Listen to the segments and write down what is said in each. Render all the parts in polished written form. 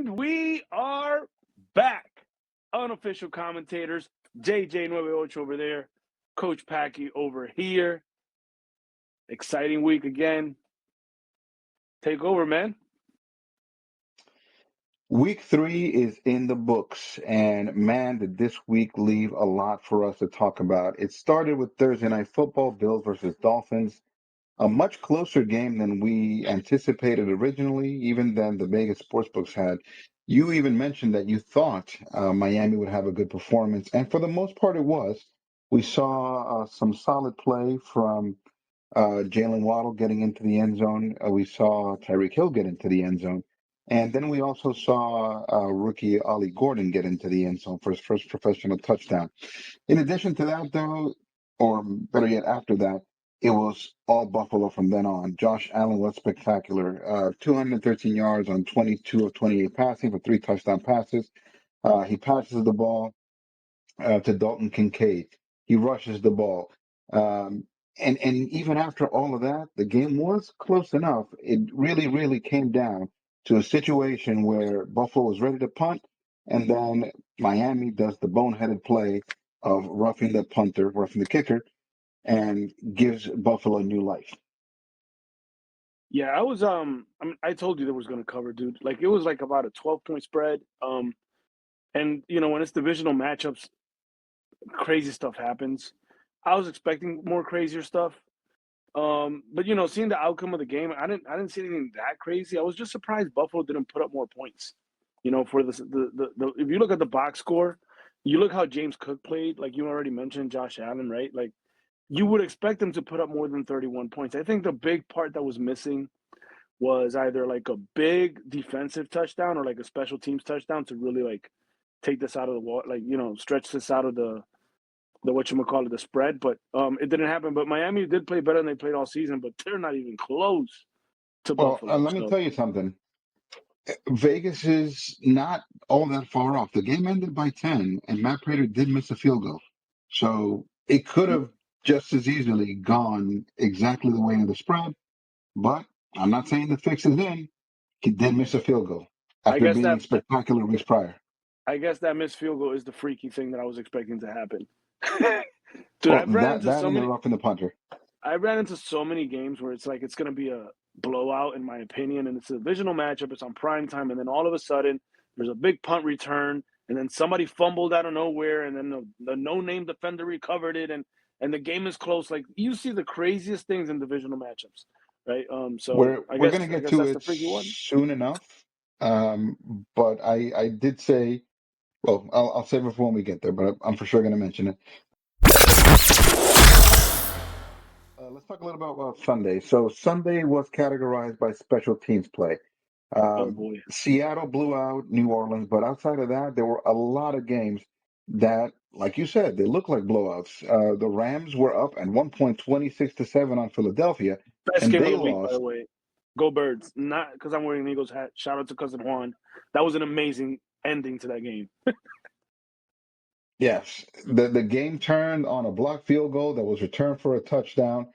And we are back. Unofficial commentators, JJ 98 over there, Coach Paki over here. Exciting week again. Take over, man. Week 3 is in the books, and man, did this week leave a lot for us to talk about. It started with Thursday Night Football, Bills versus Dolphins, a much closer game than we anticipated originally, even than the Vegas sportsbooks had. You even mentioned that you thought Miami would have a good performance, and for the most part, it was. We saw some solid play from Jalen Waddle getting into the end zone. We saw Tyreek Hill get into the end zone. And then we also saw rookie Ollie Gordon get into the end zone for his first professional touchdown. In addition to that, though, or better yet, after that, it was all Buffalo from then on. Josh Allen was spectacular. 213 yards on 22 of 28 passing for 3 touchdown passes. He passes the ball to Dalton Kincaid. He rushes the ball. And even after all of that, the game was close enough. It really came down to a situation where Buffalo was ready to punt, and then Miami does the boneheaded play of roughing the kicker, and gives Buffalo new life. Yeah, I told you that was gonna cover, dude. Like it was like about a 12-point spread. And when it's divisional matchups, crazy stuff happens. I was expecting more crazier stuff. But seeing the outcome of the game, I didn't see anything that crazy. I was just surprised Buffalo didn't put up more points. For the if you look at the box score, you look how James Cook played, like you already mentioned, Josh Allen, right? Like you would expect them to put up more than 31 points. I think the big part that was missing was either like a big defensive touchdown or like a special teams touchdown to really like take this out of the wall, like stretch this out of the whatchamacallit, the spread, but it didn't happen. But Miami did play better than they played all season, but they're not even close to Well, Buffalo. let me tell you something. Vegas is not all that far off. The game ended by 10, and Matt Prater did miss a field goal. So it could have just as easily gone exactly the way of the spread, but I'm not saying the fix is in. He did miss a field goal I after guess being that spectacular weeks prior. I guess that missed field goal is the freaky thing that I was expecting to happen. Dude, Well, that and the roughing the punter. I ran into so many games where it's like it's gonna be a blowout in my opinion, and it's a divisional matchup. It's on prime time, and then all of a sudden there's a big punt return, and then somebody fumbled out of nowhere, and then the no-name defender recovered it, and the game is close. Like you see the craziest things in divisional matchups, right? So We're I we're guess gonna I get guess to that's the it freaky one. soon enough. But I did say, well, I'll save it for when we get there, but I'm for sure gonna mention it. Let's talk a little about Sunday. So Sunday was categorized by special teams play. Oh boy. Seattle blew out New Orleans, but outside of that, there were a lot of games that, like you said, they look like blowouts. The Rams were up at one point 26-7 on Philadelphia, Best and game of they the week, by the lost. way. Go Birds. Not because I'm wearing an Eagles hat. Shout out to cousin Juan. That was an amazing ending to that game. Yes, the game turned on a blocked field goal that was returned for a touchdown.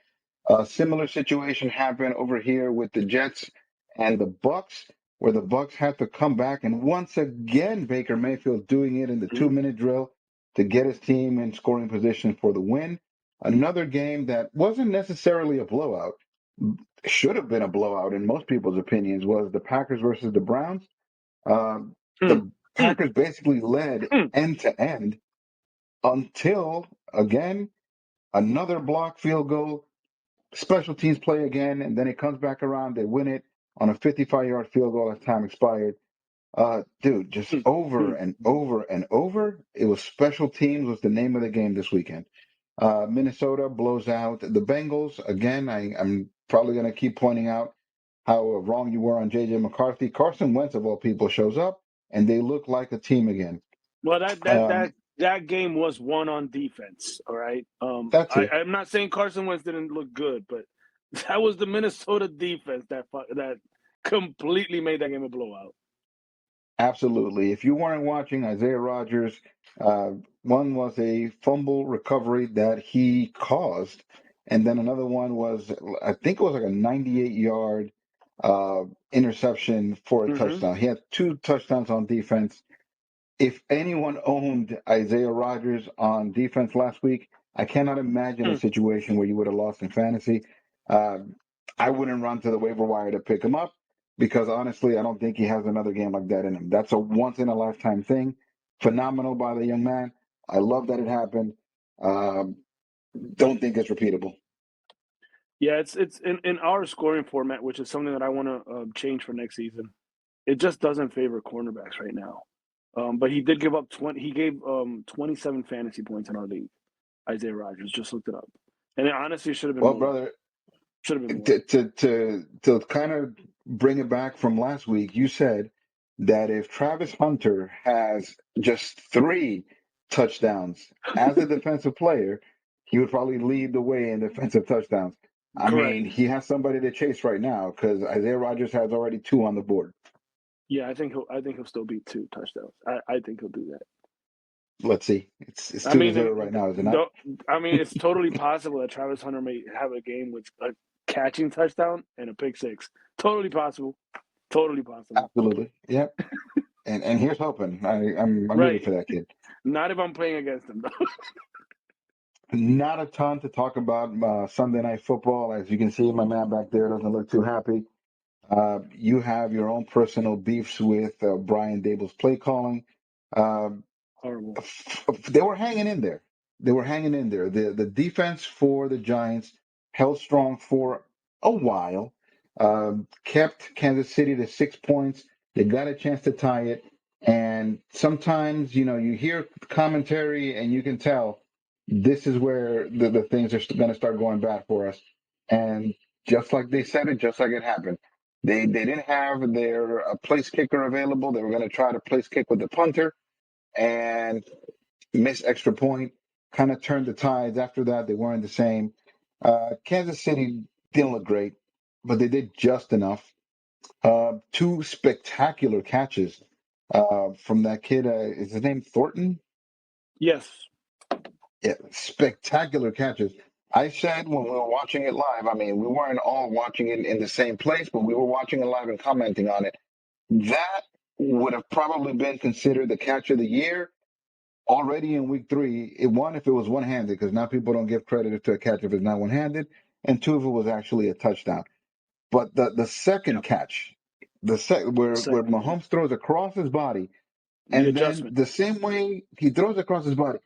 A similar situation happened over here with the Jets and the Bucks, where the Bucks had to come back, and once again Baker Mayfield doing it in the 2-minute drill to get his team in scoring position for the win. Another game that wasn't necessarily a blowout, should have been a blowout in most people's opinions, was the Packers versus the Browns. The Packers basically led end to end until, again, another block field goal, special teams play again, and then it comes back around. They win it on a 55-yard field goal as time expired. Dude, just over and over and over. It was special teams was the name of the game this weekend. Minnesota blows out the Bengals. Again, I'm probably going to keep pointing out how wrong you were on J.J. McCarthy. Carson Wentz, of all people, shows up, and they look like a team again. Well, that game was won on defense. All right. That's it. I'm not saying Carson Wentz didn't look good, but that was the Minnesota defense that completely made that game a blowout. Absolutely. If you weren't watching Isaiah Rodgers, one was a fumble recovery that he caused, and then another one was, I think it was like a 98-yard interception for a Hmm. touchdown. He had 2 touchdowns on defense. If anyone owned Isaiah Rodgers on defense last week, I cannot imagine a situation where you would have lost in fantasy. Uh, I wouldn't run to the waiver wire to pick him up because honestly, I don't think he has another game like that in him. That's a once in a lifetime thing. Phenomenal by the young man. I love that it happened. Um, don't think it's repeatable. Yeah, it's in our scoring format, which is something that I want to change for next season. It just doesn't favor cornerbacks right now. But he did give up 20. He gave 27 fantasy points in our league. Isaiah Rodgers just looked it up, and it honestly should have been Well, more. brother, Should have been more. to kind of bring it back from last week, you said that if Travis Hunter has just 3 touchdowns as a defensive player, he would probably lead the way in defensive touchdowns. I Correct. mean, he has somebody to chase right now because Isaiah Rodgers has already 2 on the board. Yeah, I think he'll still beat 2 touchdowns. I think he'll do that. Let's see. It's I 2 to mean, 0 right now, is it not? it's totally possible that Travis Hunter may have a game with a catching touchdown and a pick six. Totally possible. Totally possible. Absolutely. Yep. And here's hoping. I'm rooting Right. for that kid. Not if I'm playing against him, though. Not a ton to talk about Sunday Night Football. As you can see, my man back there doesn't look too happy. You have your own personal beefs with Brian Dable's play calling. Uh, Horrible. they were hanging in there. They were hanging in there. The defense for the Giants held strong for a while, kept Kansas City to 6 points. They got a chance to tie it. And sometimes, you hear commentary and you can tell this is where the things are going to start going bad for us. And just like they said it, just like it happened. They didn't have their place kicker available. They were going to try to place kick with the punter. And missed extra point, kind of turned the tides. After that, they weren't the same. Kansas City didn't look great, but they did just enough. 2 spectacular catches from that kid. Is his name Thornton? Yes. Yeah, spectacular catches. I said when we were watching it live, I mean, we weren't all watching it in the same place, but we were watching it live and commenting on it. That would have probably been considered the catch of the year already in week 3. One, if it was one-handed, because now people don't give credit to a catch if it's not one-handed, and 2, if it was actually a touchdown. But the second Yep. catch, where Second, yeah. Mahomes throws across his body, The and then adjustment. the same way he throws across his body,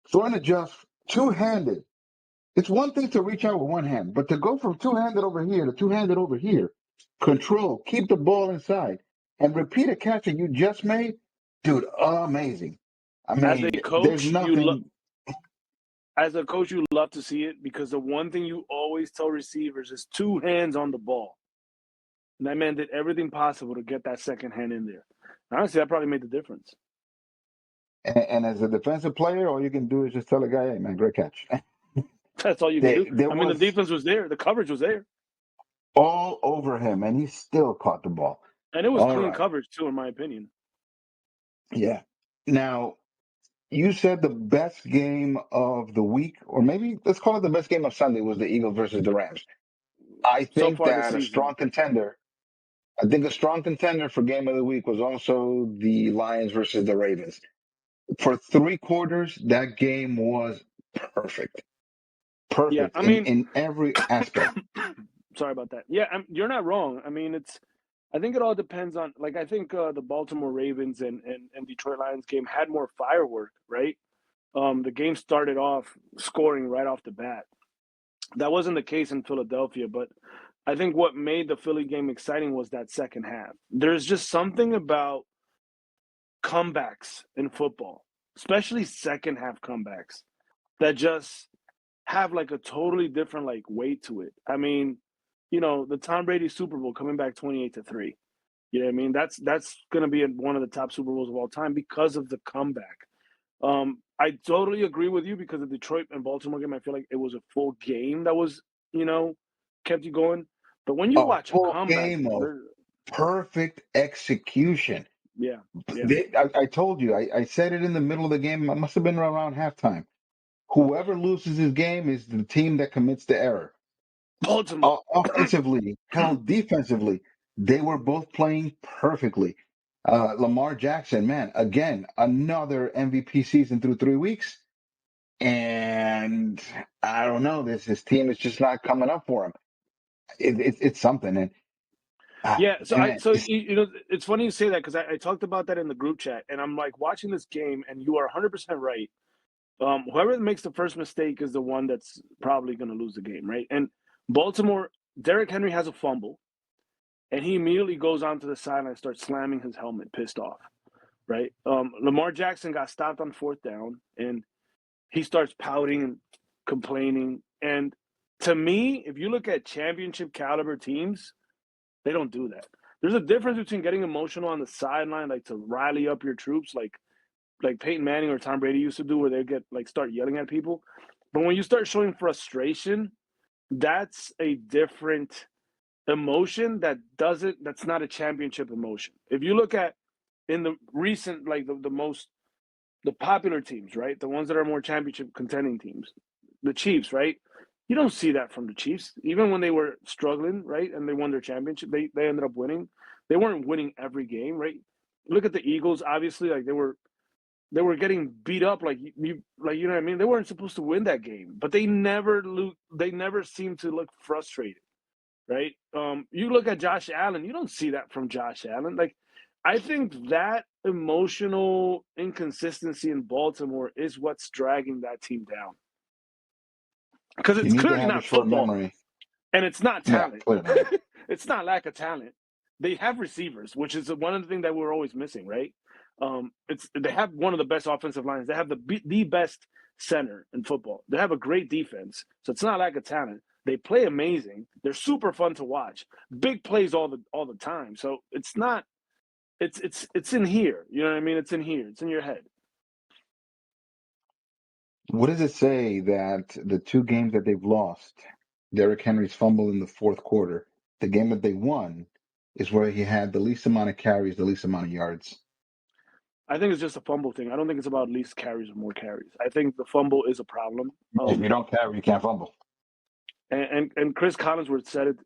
throwing adjust two-handed. It's one thing to reach out with one hand, but to go from two-handed over here to two-handed over here, control, keep the ball inside, and repeat a catch that you just made, dude, amazing. I As a mean, there's coach, nothing. as a coach, you love to see it because the one thing you always tell receivers is 2 hands on the ball. And that man did everything possible to get that second hand in there. Honestly, that probably made the difference. And as a defensive player, all you can do is just tell a guy, "Hey, man, great catch." That's all you can do. There I mean, the was defense was there, the coverage was there, all over him, and he still caught the ball. and it was All clean right, coverage too, in my opinion. yeah. Now you said the best game of the week, or maybe let's call it the best game of Sunday, was the Eagles versus the Rams. I So think far this that a season, strong contender. I think a strong contender for game of the week was also the Lions versus the Ravens. For 3 quarters, that game was perfect, yeah. perfect I in mean, in every aspect. sorry about that. Yeah, you're not wrong. I mean, I think it all depends on. Like, I think the Baltimore Ravens and Detroit Lions game had more firework, right? The game started off scoring right off the bat. That wasn't the case in Philadelphia, but I think what made the Philly game exciting was that second half. There's just something about comebacks in football, especially second half comebacks, that just have like a totally different like weight to it. I mean, the Tom Brady Super Bowl coming back 28-3. You know what I mean? That's gonna be one of the top Super Bowls of all time because of the comeback. I totally agree with you because the Detroit and Baltimore game, I feel like it was a full game that was, you know, kept you going. But when you A watch a full comeback, game of perfect execution. yeah, yeah. I told you, I said it in the middle of the game. It must have been around halftime. Whoever loses his game is the team that commits the error. Baltimore. Offensively, hell, defensively. They were both playing perfectly. Lamar Jackson, man, again, another MVP season through 3 weeks. And I don't know, this team is just not coming up for him. It's something. And Yeah, so man, it's funny you say that because I talked about that in the group chat, and I'm like watching this game, and you are 100% right. Whoever makes the first mistake is the one that's probably going to lose the game, right? And Baltimore, Derrick Henry has a fumble, and he immediately goes onto the sideline and starts slamming his helmet, pissed off, right? Lamar Jackson got stopped on fourth down, and he starts pouting and complaining. And to me, if you look at championship caliber teams, they don't do that. There's a difference between getting emotional on the sideline, like to rally up your troops, like Peyton Manning or Tom Brady used to do, where they get like start yelling at people. But when you start showing frustration, that's a different emotion that's not a championship emotion. If you look at in the recent like the popular teams, right? The ones that are more championship contending teams, the Chiefs, right? You don't see that from the Chiefs. Even when they were struggling, right, and they won their championship, they ended up winning. They weren't winning every game, right? Look at the Eagles. Obviously, like they were getting beat up, like you know what I mean. They weren't supposed to win that game, but they never They never seemed to look frustrated, right? You look at Josh Allen. You don't see that from Josh Allen. Like I think that emotional inconsistency in Baltimore is what's dragging that team down because you it's need to clearly have a not short football memory. and it's not Yeah, talent. clearly not. It's not lack of talent. They have receivers, which is one of the things that we're always missing, right? It's they have one of the best offensive lines. They have the best center in football. They have a great defense, so it's not lack of talent. They play amazing. They're super fun to watch. Big plays all the time. So it's not. It's in here. You know what I mean? It's in here. It's in your head. What does it say that the two games that they've lost, Derrick Henry's fumble in the fourth quarter, the game that they won is where he had the least amount of carries, the least amount of yards. I think it's just a fumble thing. I don't think it's about least carries or more carries. I think the fumble is a problem. If you don't carry, you can't fumble. And Chris Collinsworth said it.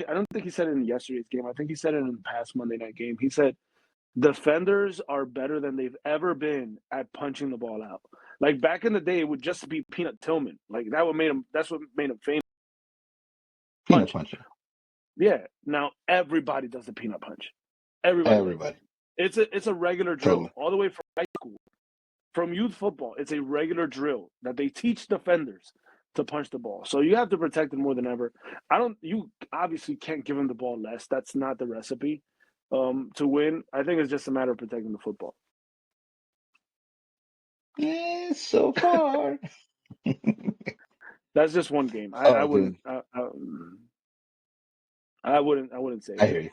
I don't think he said it in yesterday's game. I think he said it in the past Monday night game. He said defenders are better than they've ever been at punching the ball out. Like back in the day, it would just be Peanut Tillman. Like that what made him. That's what made him famous. Peanut Punching. puncher. Yeah. Now everybody does the peanut punch. Everybody does it. Everybody. It's a regular drill Totally. all the way from high school, from youth football. It's a regular drill that they teach defenders to punch the ball. So you have to protect it more than ever. You obviously can't give them the ball less. That's not the recipe to win. I think it's just a matter of protecting the football. So far. That's just one game. I Oh, wouldn't. dude. I wouldn't say I that. hear you.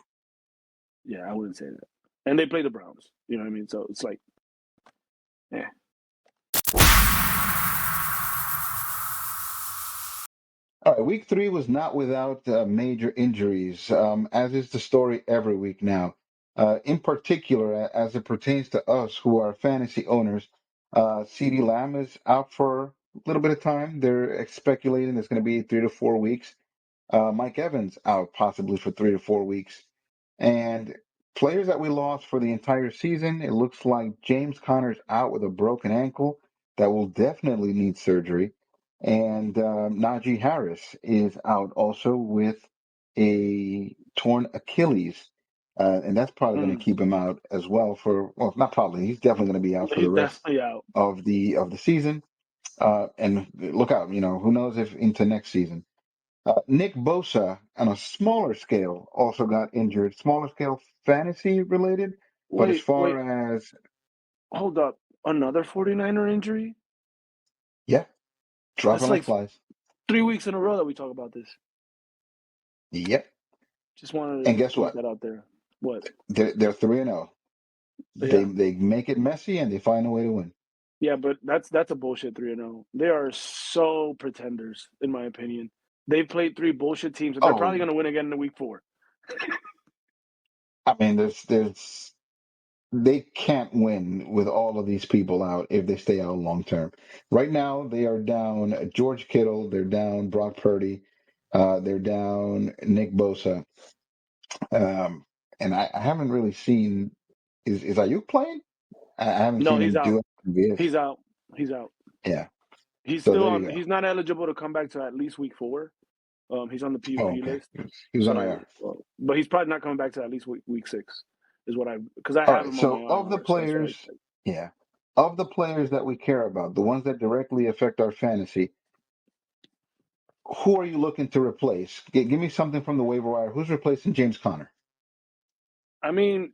Yeah, I wouldn't say that. And they play the Browns. You know what I mean? So it's like, yeah. All right, week 3 was not without major injuries, as is the story every week now. In particular, as it pertains to us who are fantasy owners, CeeDee Lamb is out for a little bit of time. They're speculating it's going to be 3 to 4 weeks. Mike Evans out possibly for 3 to 4 weeks. And players that we lost for the entire season, it looks like James Conner's out with a broken ankle that will definitely need surgery. And Najee Harris is out also with a torn Achilles. And that's probably going to Mm. keep him out as well well, not probably, he's definitely going to be out for He's the rest definitely out. of the season. And look out, who knows if into next season. Nick Bosa, on a smaller scale, also got injured. Smaller scale fantasy related, but as Wait. far as, Hold up. Another 49er injury? yeah, dropping That's like like flies. 3 weeks in a row that we talk about this. Yep. Just wanted And to guess put what? that out there. What? They're 3-0. They Yeah. they make it messy and they find a way to win. Yeah, but that's a bullshit 3-0. They are so pretenders, in my opinion. They've played three bullshit teams, and they're Oh, probably going to win again in week 4. I mean, there's they can't win with all of these people out if they stay out long term. Right now, they are down George Kittle, they're down Brock Purdy, they're down Nick Bosa. And I haven't really seen is Ayuk playing? I haven't No, seen he's him out. do it. He's out. He's out. Yeah. He's So still there on. you go. He's not eligible to come back to at least week 4. He's on the Oh, PUP okay. list. He was on So, IR. but he's probably not coming back to at least week 6, is what because I All have right. him on my So of the IR. So that's why. players, yeah, of the players that we care about, the ones that directly affect our fantasy, who are you looking to replace? Give me something from the waiver wire. Who's replacing James Conner? I mean,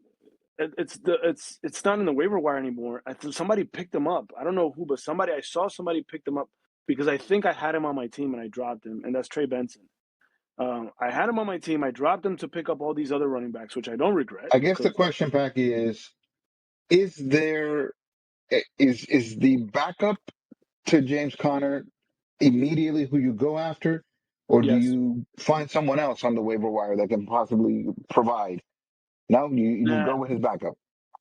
it's not in the waiver wire anymore. Somebody picked him up. I don't know who, but I saw somebody picked him up because I think I had him on my team and I dropped him, and that's Trey Benson. I had him on my team. I dropped him to pick up all these other running backs, which I don't regret I guess the because question, Paki, is there is the backup to James Conner immediately who you go after, or do yes, you find someone else on the waiver wire that can possibly provide? No, you just nah, go with his backup.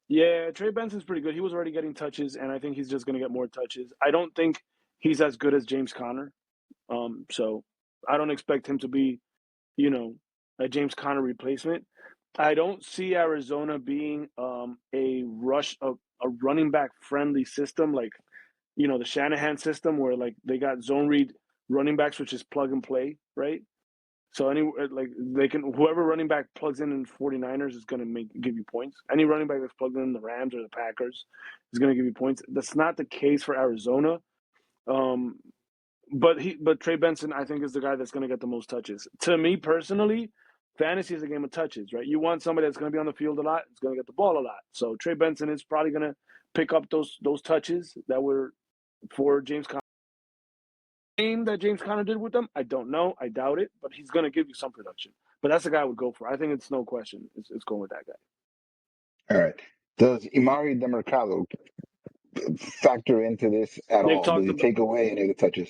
yeah, Trey Benson's pretty good. He was already getting touches, and I think he's just going to get more touches. I don't think he's as good as James Conner. So I don't expect him to be, you know, a James Conner replacement. I don't see Arizona being a running back friendly system like the Shanahan system where like they got zone read running backs, which is plug and play, right? So like they can whoever running back plugs in 49ers is going to give you points. Any running back that's plugged in the Rams or the Packers is going to give you points. That's not the case for Arizona. Um, but Trey Benson I think is the guy that's going to get the most touches. To me personally, fantasy is a game of touches, right? You want somebody that's going to be on the field a lot, it's going to get the ball a lot. So Trey Benson is probably going to pick up those touches that were for James Conner. That James Conner did with them, I don't know. I doubt it, but he's going to give you some production. But that's the guy I would go for. I think it's no question. It's going with that guy. All right. Does Imari Demercado factor into this at They've all? Does talked he about take away any of the touches?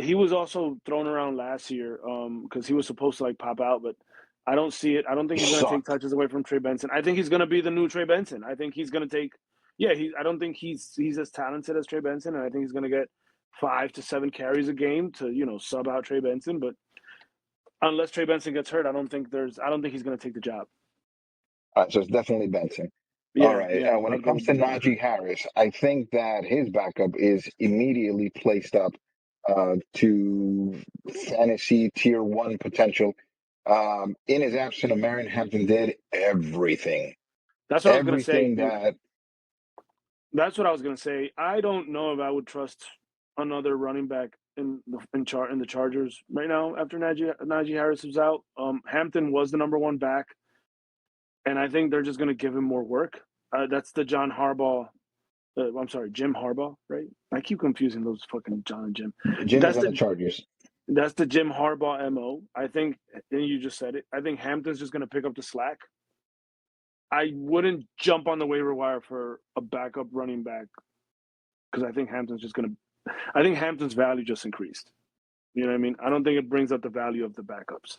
he was also thrown around last year because he was supposed to like pop out, but I don't see it. I don't think He he's going to take sucked. touches away from Trey Benson. I think he's going to be the new Trey Benson. I think he's going to take. Yeah, I don't think he's as talented as Trey Benson, and I think he's going to get 5 to 7 carries a game to sub out Trey Benson. But unless Trey Benson gets hurt, I don't think he's going to take the job. All right, so it's definitely Benson. All Yeah, right. yeah, When it I'd go comes with to Benson. Najee Harris, I think that his backup is immediately placed up to fantasy tier one potential. In his absence, Marion Hampton did everything. That's what I was going to say, Everything dude. that That's what I was going to say. I don't know if I would trust another running back in the Chargers right now after Najee Harris is out. Hampton was the number one back, and I think they're just going to give him more work. That's the John Harbaugh. I'm sorry, Jim Harbaugh, right? I keep confusing those fucking John and Jim. Jim is That's on the the Chargers. that's the Jim Harbaugh mo. I think, and you just said it. I think Hampton's just going to pick up the slack. I wouldn't jump on the waiver wire for a backup running back because I think Hampton's just going to. I think Hampton's value just increased. You know what I mean? I don't think it brings up the value of the backups.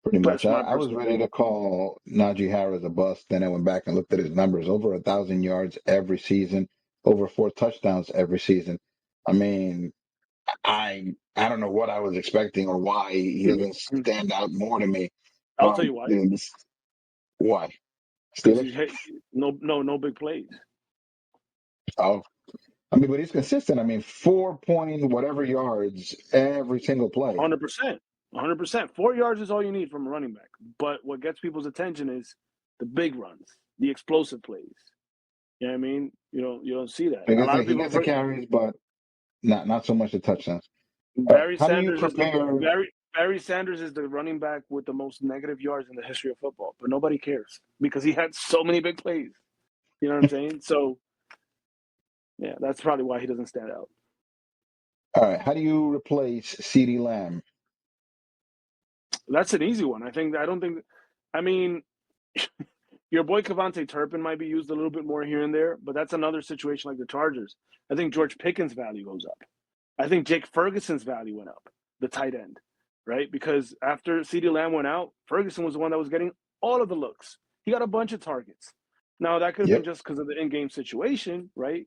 Pretty much. That's my I was personal ready to opinion. call Najee Harris a bust. Then I went back and looked at his numbers: over 1,000 yards every season, over 4 touchdowns every season. I mean, I don't know what I was expecting or why he doesn't stand out more to me. I'll tell you why. Why Because Steelers? no big plays. Oh, I mean, but he's consistent. I mean, 4 point whatever yards every single play. 100%. 100%. 4 yards is all you need from a running back. But what gets people's attention is the big runs, the explosive plays. You know what I mean? You don't see that. A Like I lot said, of he people gets the carries, but not so much the touchdowns. All right, Barry how do you Sanders is the prepare? Barry Sanders is the running back with the most negative yards in the history of football, but nobody cares because he had so many big plays. You know what I'm saying? So yeah, that's probably why he doesn't stand out. All right, how do you replace CeeDee Lamb? That's an easy one. I don't think. I mean, your boy Cavante Turpin might be used a little bit more here and there, but that's another situation like the Chargers. I think George Pickens' value goes up. I think Jake Ferguson's value went up, the tight end, right? Because after CeeDee Lamb went out, Ferguson was the one that was getting all of the looks. He got a bunch of targets. Now that could have been Yep. just because of the in-game situation, right?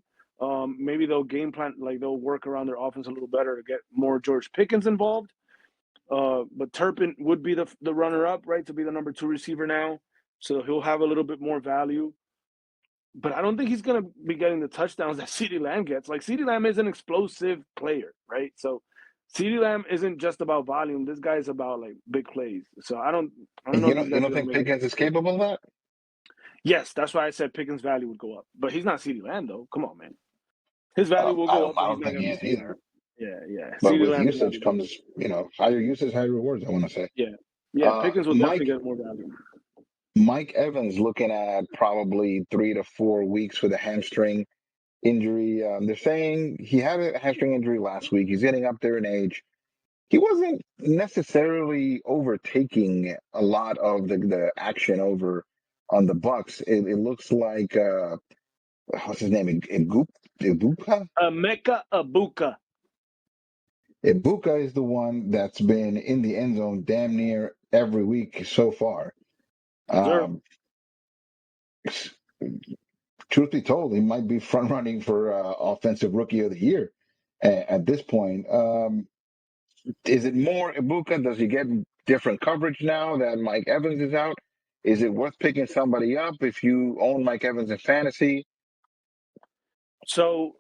Maybe they'll game plan, like they'll work around their offense a little better to get more George Pickens involved. But Turpin would be the runner up, right, to be the number 2 receiver now. So he'll have a little bit more value. But I don't think he's going to be getting the touchdowns that CeeDee Lamb gets. Like, CeeDee Lamb is an explosive player, right? So CeeDee Lamb isn't just about volume. This guy is about like big plays. So I don't And know if these you guys are don't going to think make it. Pickens is capable of that? Yes, that's why I said Pickens' value would go up. But he's not CeeDee Lamb though. Come on, man. His value will go up, I but he's don't not think going he to be is CeeDee either. Lamb. Yeah. But CeeDee with Lamb's usage value goes up. comes, higher usage, higher rewards, I want to say. Yeah. Pickens will definitely Mike get more value. Mike Evans looking at probably 3 to 4 weeks with a hamstring injury. They're saying he had a hamstring injury last week. He's getting up there in age. He wasn't necessarily overtaking a lot of the action over on the Bucks. It looks like what's his name? Ibuka? Mecca Abuka. Ibuka is the one that's been in the end zone damn near every week so far. Yes, sir. Um, Truth be told, he might be front running for offensive rookie of the year at this point. Is it more Ibuka? Does he get different coverage now that Mike Evans is out? Is it worth picking somebody up if you own Mike Evans in fantasy? So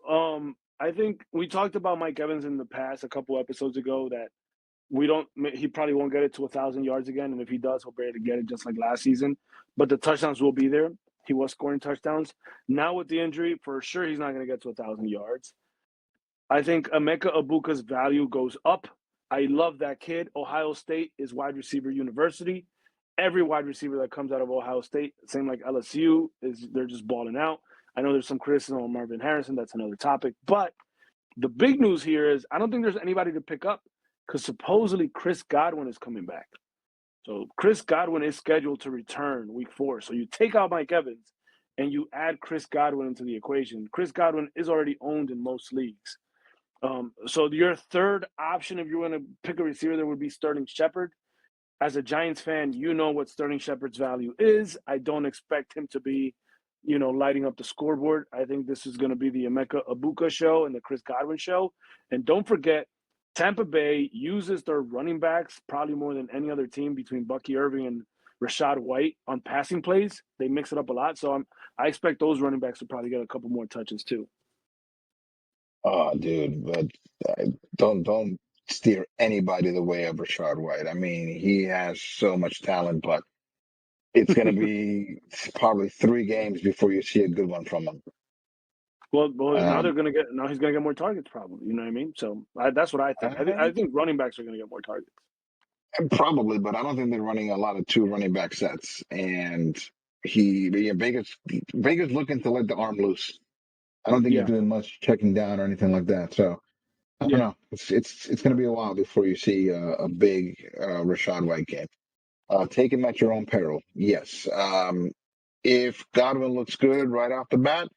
I think we talked about Mike Evans in the past a couple episodes ago that he probably won't get it to 1,000 yards again, and if he does, he'll barely get it just like last season. But the touchdowns will be there. He was scoring touchdowns. Now with the injury, for sure he's not going to get to 1,000 yards. I think Emeka Abuka's value goes up. I love that kid. Ohio State is wide receiver university. Every wide receiver that comes out of Ohio State, same like LSU, they're just balling out. I know there's some criticism on Marvin Harrison. That's another topic. But the big news here is I don't think there's anybody to pick up because supposedly Chris Godwin is coming back. So Chris Godwin is scheduled to return week 4. So you take out Mike Evans and you add Chris Godwin into the equation. Chris Godwin is already owned in most leagues. So your third option, if you want to pick a receiver, there would be Sterling Shepard. As a Giants fan, you know what Sterling Shepard's value is. I don't expect him to be, lighting up the scoreboard. I think this is going to be the Emeka Abuka show and the Chris Godwin show. And don't forget, Tampa Bay uses their running backs probably more than any other team between Bucky Irving and Rashad White on passing plays. They mix it up a lot. So I expect those running backs to probably get a couple more touches too. Oh, dude, but don't steer anybody the way of Rashad White. I mean, he has so much talent, but it's going to be probably 3 games before you see a good one from him. Well, now Um, he's gonna get more targets probably. You know what I mean? So that's what I think. I think running backs are gonna get more targets. Probably, but I don't think they're running a lot of 2 running back sets. And Vegas looking to let the arm loose. I don't think he's Yeah, doing much checking down or anything like that. So I don't yeah. know. It's going to be a while before you see a big Rashad White game. Take him at your own peril. Yes. If Godwin looks good right off the bat,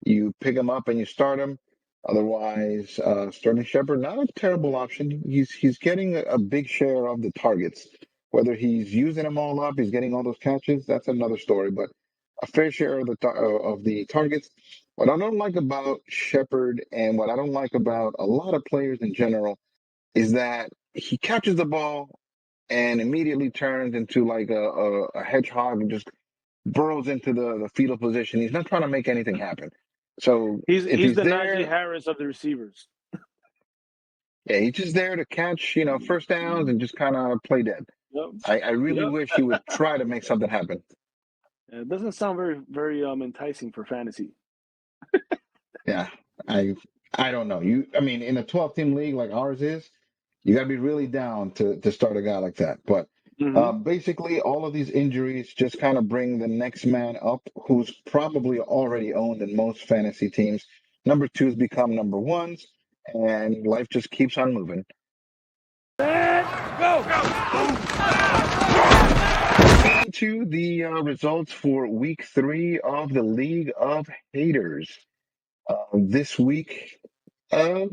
you pick him up and you start him. Otherwise, Sterling Shepard, not a terrible option. He's getting a big share of the targets. Whether he's using them all up, he's getting all those catches. That's another story. But a fair share of the targets. What I don't like about Shepard and what I don't like about a lot of players in general is that he catches the ball and immediately turns into like a hedgehog and just burrows into the fetal position. He's not trying to make anything happen. So if He's he's the Najee there, Harris of the receivers. yeah, he's just there to catch, first downs and just kind of play dead. Yep, I really yep. wish he would try to make something happen. It doesn't sound very very enticing for fantasy. Yeah, I I don't know. I mean, in a 12-team league like ours is, you got to be really down to start a guy like that. But Mm-hmm. basically, all of these injuries just kind of bring the next man up, who's probably already owned in most fantasy teams. Number twos become number ones, and life just keeps on moving. Into the results for week 3 of the League of Haters. This week, a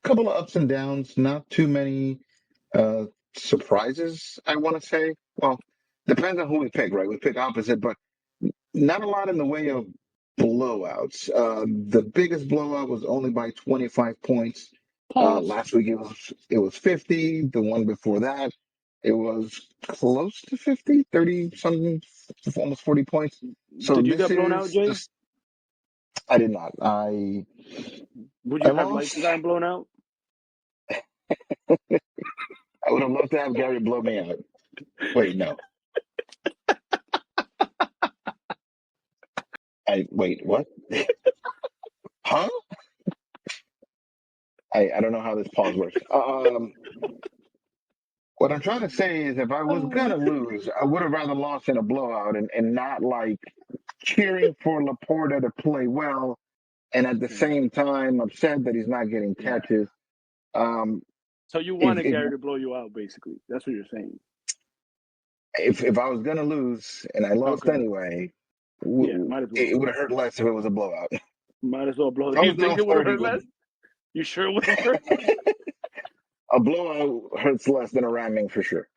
couple of ups and downs, not too many uh, surprises, I want to say. Well, depends on who we pick, right? We pick opposite, but not a lot in the way of blowouts. The biggest blowout was only by 25 points. Pause. Last week it was 50. The one before that, it was close to 50, 30 something, almost 40 points. So Did you this get blown out, is Jay? just I did not. I Would I you have liked lost. to gotten blown out? I would have loved to have Gary blow me out. Wait, no. I wait, what? Huh? I don't know how this pause works. What I'm trying to say is if I was gonna lose, I would have rather lost in a blowout and not like cheering for Laporta to play well and at the Yeah, same time upset that he's not getting yeah. catches. Um, So you if wanted if Gary to blow you out, basically. That's what you're saying. if I was gonna lose and I lost Okay. anyway, Yeah, might as well. it would have hurt less if it was a blowout. If Might as well blow. I You was think down it would have 40, hurt but less? You sure it would have hurt? a blowout hurts less than a ramming for sure.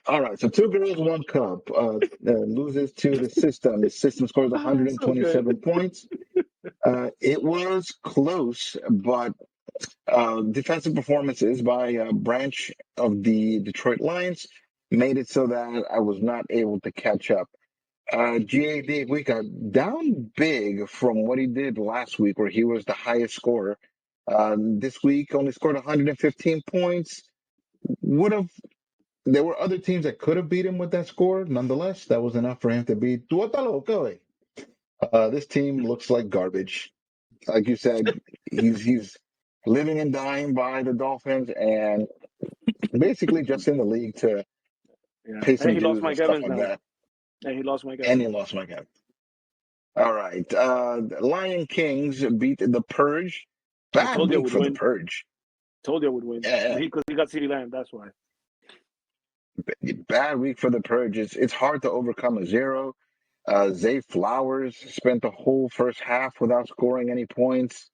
All right, so two girls, one cup. Loses to the system. The system scores So good. 127 points. It was close, but defensive performances by a branch of the Detroit Lions made it so that I was not able to catch up. GAD we got down big from what he did last week, where he was the highest scorer. This week only scored 115 points. Would have There were other teams that could have beat him with that score. Nonetheless, that was enough for him to beat. This team looks like garbage. Like you said, he's living and dying by the Dolphins, and basically just in the league to Yeah. pay And some he lost dues and Mike stuff Evans like now. that. And he lost Mike And Evans. he lost my guy. All right. Lion Kings beat the Purge. I Bad told you I week would for the win. Purge. Told you I would win. Yeah, Because he got CeeDee Lamb. That's why. bad week for the Purge. It's hard to overcome a zero. Zay Flowers spent the whole first half without scoring any points.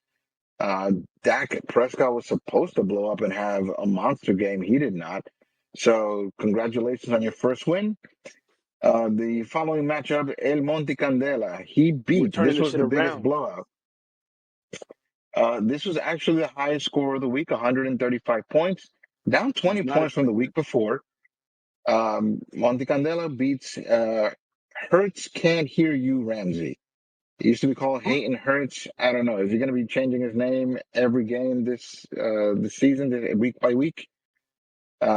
Uh, Dak Prescott was supposed to blow up and have a monster game. He did not. So, congratulations on your first win. The following matchup, El Monte Candela. We're turning This this was shit the biggest around. blowout. This was actually the highest score of the week, 135 points, down It's 20 not points from the week expected. before. Monte Candela beats Hertz Can't Hear You Ramsey. It used to be called Who Hayton Hurts. I don't know. Is he going to be changing his name every game this season, week by week?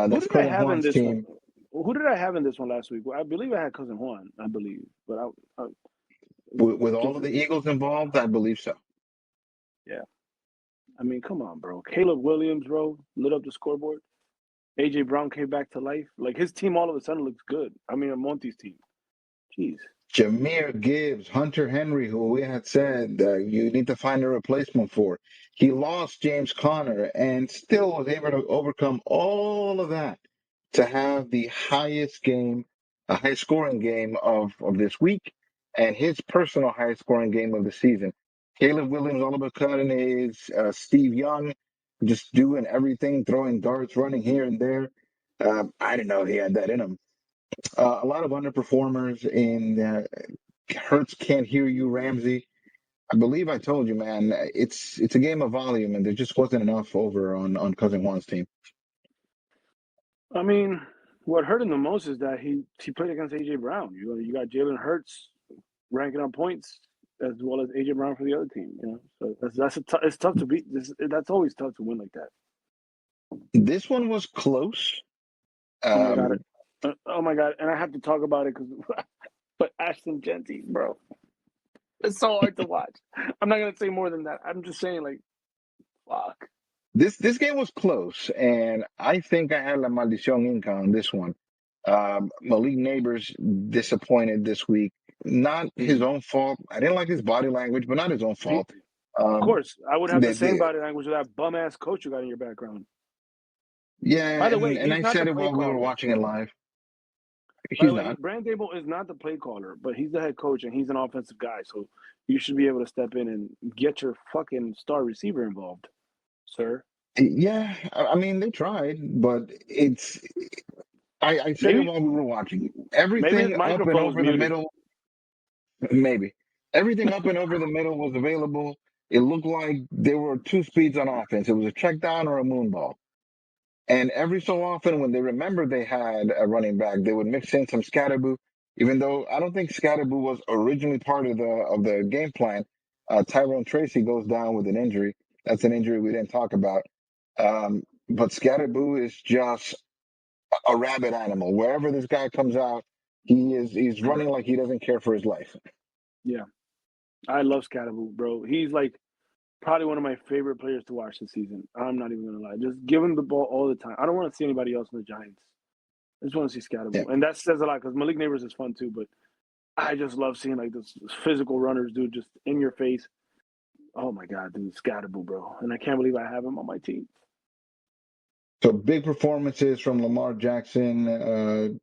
who That's did I Cousin have in Juan's this one? team Who did I have in this one last week? Well, I believe I had cousin Juan. I believe, but I with all guess of the Eagles involved. I believe so. yeah. I mean, come on, bro. Caleb Williams, bro, lit up the scoreboard. AJ Brown came back to life. Like his team all of a sudden looks good. I mean, Monty's team. Jeez. Jameer Gibbs, Hunter Henry, who we had said you need to find a replacement for. He lost James Conner and still was able to overcome all of that to have the highest game, a high scoring game of this week, and his personal highest scoring game of the season. Caleb Williams all of a sudden is Steve Young, just doing everything, throwing darts, running here and there. I didn't know he had that in him. A lot of underperformers in Hertz Can't Hear You Ramsey. I believe I told you, man. It's a game of volume, and there just wasn't enough over on Cousin Juan's team. I mean, what hurt him the most is that he played against AJ Brown. You got Jalen Hurts ranking on points as well as AJ Brown for the other team. So it's tough to beat. That's always tough to win like that. This one was close. Oh my god! Um, Oh my god! And I have to talk about it because, but Ashton Genty, bro, it's so hard to watch. I'm not gonna say more than that. I'm just saying, like, fuck. this game was close, and I think I had La Maldición Inca on this one. Malik Neighbors disappointed this week. Not his Mm-hmm. own fault. I didn't like his body language, but not his own He, fault. of Um, course, I would have the the, same the, body language with that bum ass coach you got in your background. yeah, By the way, and he's I not the said it play while we were caller. watching it live. By He's the way, not. Brand Dable is not the play caller, but he's the head coach and he's an offensive guy. So you should be able to step in and get your fucking star receiver involved, sir. Yeah, I mean they tried, but it's. I said it Maybe while we were watching. maybe his Everything up and microphone was over the muted. middle, maybe. Everything up and over the middle was available. it looked like there were two speeds on offense. It was a check down or a moon ball. And every so often, when they remembered they had a running back, they would mix in some Scatterboo. Even though I don't think Scatterboo was originally part of the game plan, Tyrone Tracy goes down with an injury. That's an injury we didn't talk about. But Scatterboo is just a rabid animal. Wherever this guy comes out, he's running like he doesn't care for his life. Yeah, I love Scatterboo, bro. He's like probably one of my favorite players to watch this season. I'm not even gonna lie. Just give him the ball all the time. I don't want to see anybody else in the Giants. I just want to see Yeah. Scatterboo, and that says a lot because Malik Neighbors is fun too. But I just love seeing like this physical runners, dude, just in your face. Oh my god, dude, Scatterboo, bro, and I can't believe I have him on my team. So big performances from Lamar Jackson.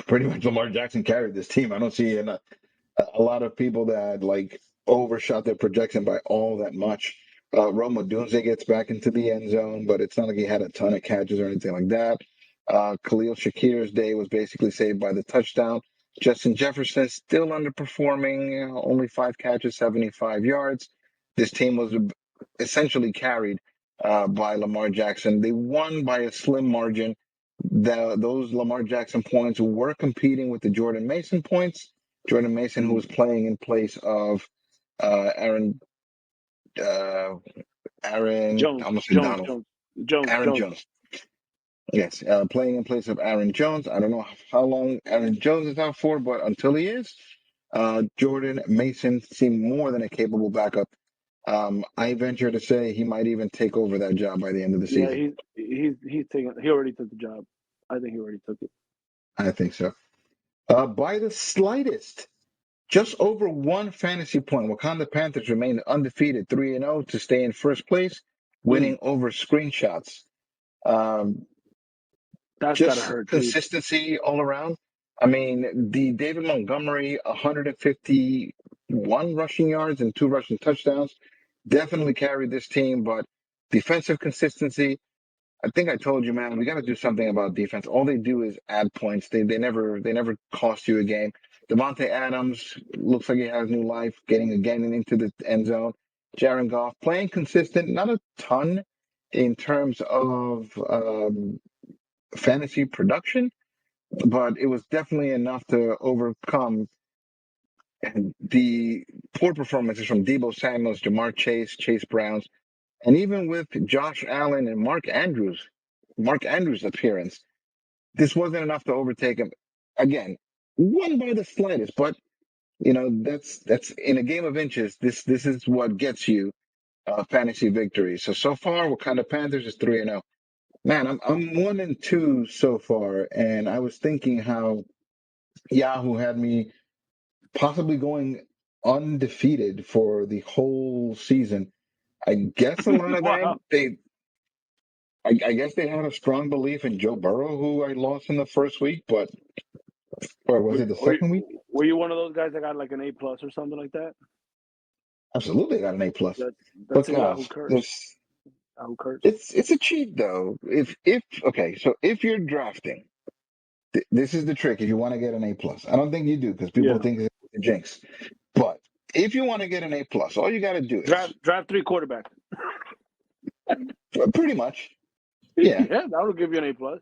Pretty much Lamar Jackson carried this team. I don't see a lot of people that like overshot their projection by all that much. Rome Odunze gets back into the end zone, but it's not like he had a ton of catches or anything like that. Khalil Shakir's day was basically saved by the touchdown. Justin Jefferson still underperforming, only 5 catches, 75 yards. This team was essentially carried by Lamar Jackson. They won by a slim margin. Those Lamar Jackson points were competing with the Jordan Mason points. Jordan Mason, who was playing in place of Aaron, uh, Aaron, I Jones, almost said Jones, Donald, Jones, Jones, Aaron Jones. Jones. Yes, playing in place of Aaron Jones. I don't know how long Aaron Jones is out for, but until he is, Jordan Mason seemed more than a capable backup. I venture to say he might even take over that job by the end of the Yeah, season. he's taking. He already took the job. I think he already took it. I think so. By the slightest, just over one fantasy point, Wakanda Panthers remained undefeated, 3-0 to stay in first place, Mm, winning over screenshots. Um, that's gotta just hurt, dude. consistency all around. I mean, the David Montgomery 151 rushing yards and 2 rushing touchdowns definitely carried this team, but defensive consistency. I think I told you, man, we got to do something about defense. All they do is add points. They never cost you a game. Devontae Adams looks like he has new life, getting again into the end zone. Jared Goff playing consistent, not a ton in terms of fantasy production, but it was definitely enough to overcome the poor performances from Debo Samuels, Jamar Chase, Chase Browns, and even with Josh Allen and Mark Andrews' appearance, this wasn't enough to overtake him. Again, won by the slightest, but that's in a game of inches. This is what gets you fantasy victory. So far, Wakanda Panthers is 3-0. Man, I'm 1-2 so far, and I was thinking how Yahoo had me possibly going undefeated for the whole season. I guess a lot of that Wow. I guess they had a strong belief in Joe Burrow, who I lost in the first week, but or was Were, it the were, second week? were you one of those guys that got like an A plus or something like that? Absolutely got an A plus. That But that's a Yahoo guys, curse. this Yahoo curse. it's a cheat though. If okay, so if you're drafting, this is the trick. If you want to get an A plus, I don't think you do because people Yeah. think it's a jinx. But if you want to get an A plus, all you got to do is Draft three quarterbacks. pretty much, yeah. Yeah, that'll give you an A plus.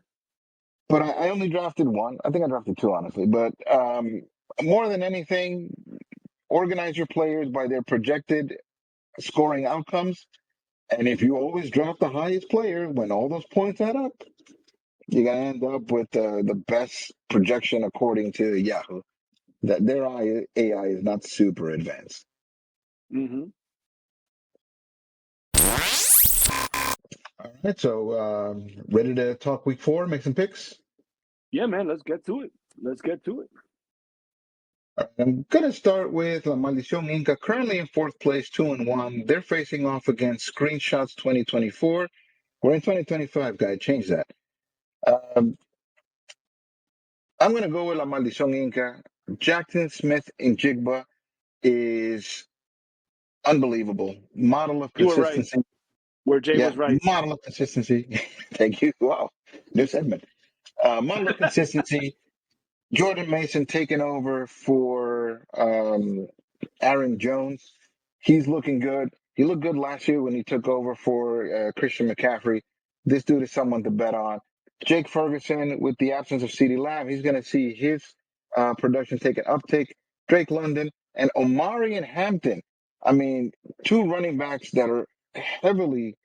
But I only drafted one. I think I drafted two, honestly. But more than anything, organize your players by their projected scoring outcomes. And if you always draft the highest player when all those points add up, you're gonna end up with the best projection according to Yahoo. That their AI is not super advanced. Hmm. All right, so ready to talk week 4, make some picks? Yeah, man. Let's get to it. Let's get to it. All right, I'm gonna start with La Maldición Inca, currently in fourth place, 2-1. They're facing off against Screenshots 2024. We're in 2025, guy. Change that. Um, I'm gonna go with La Maldición Inca. Jackson Smith in Jigba is unbelievable. Model of You were right. consistency. Where Jay Yeah, was right. model of consistency. Thank you. Wow, new segment. Model of consistency. Jordan Mason taking over for Aaron Jones. He's looking good. He looked good last year when he took over for Christian McCaffrey. This dude is someone to bet on. Jake Ferguson, with the absence of CeeDee Lamb, he's going to see his production take an uptick. Drake London and Omari and Hampton. I mean, two running backs that are heavily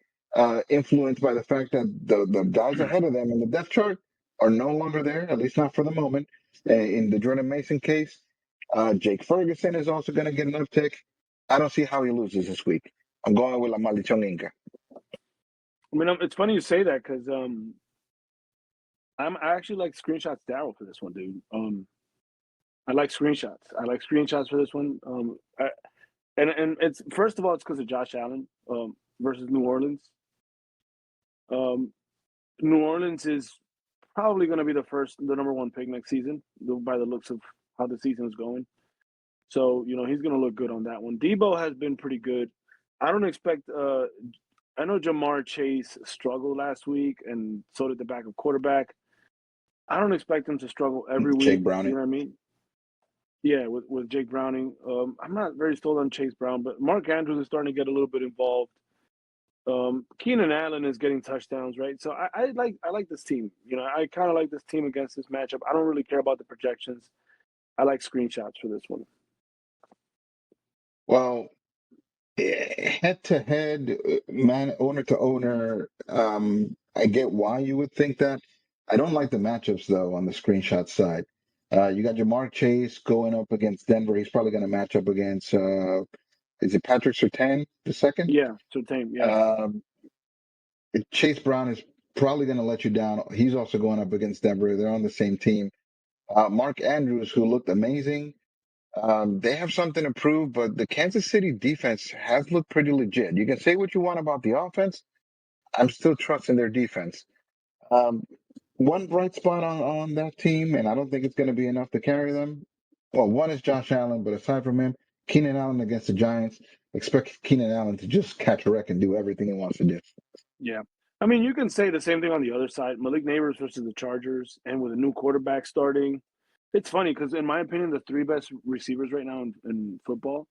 influenced by the fact that the guys ahead of them in the depth chart are no longer there, at least not for the moment. In the Jordan Mason case, Jake Ferguson is also going to get an uptick. I don't see how he loses this week. I'm going with La Maldición Inca. I mean, it's funny you say that because I actually like screenshots Daryl for this one, dude. I like screenshots. I like screenshots for this one. And it's first of all, it's because of Josh Allen versus New Orleans. New Orleans is probably going to be the number one pick next season by the looks of how the season is going. So he's going to look good on that one. Debo has been pretty good. I don't expect. I know Jamar Chase struggled last week, and so did the backup quarterback. I don't expect him to struggle every Jake week. You Browning. know what I mean? Yeah, with Jake Browning. I'm not very sold on Chase Brown, but Mark Andrews is starting to get a little bit involved. Keenan Allen is getting touchdowns, right? So I like this team. I kind of like this team against this matchup. I don't really care about the projections. I like screenshots for this one. Well, head to head, man, owner to owner, I get why you would think that. I don't like the matchups though on the screenshot side. You got Jamar Chase going up against Denver. He's probably going to match up against is it Patrick Surtain the second? Yeah, so team, yeah. Um, Chase Brown is probably going to let you down. He's also going up against Denver. They're on the same team. Mark Andrews, who looked amazing. They have something to prove, but the Kansas City defense has looked pretty legit. You can say what you want about the offense. I'm still trusting their defense. Um, one bright spot on that team, and I don't think it's going to be enough to carry them. Well, one is Josh Allen, but aside from him, Keenan Allen against the Giants. Expect Keenan Allen to just catch a wreck and do everything he wants to do. Yeah. I mean, you can say the same thing on the other side. Malik Neighbors versus the Chargers, and with a new quarterback starting. It's funny because, in my opinion, the three best receivers right now in football,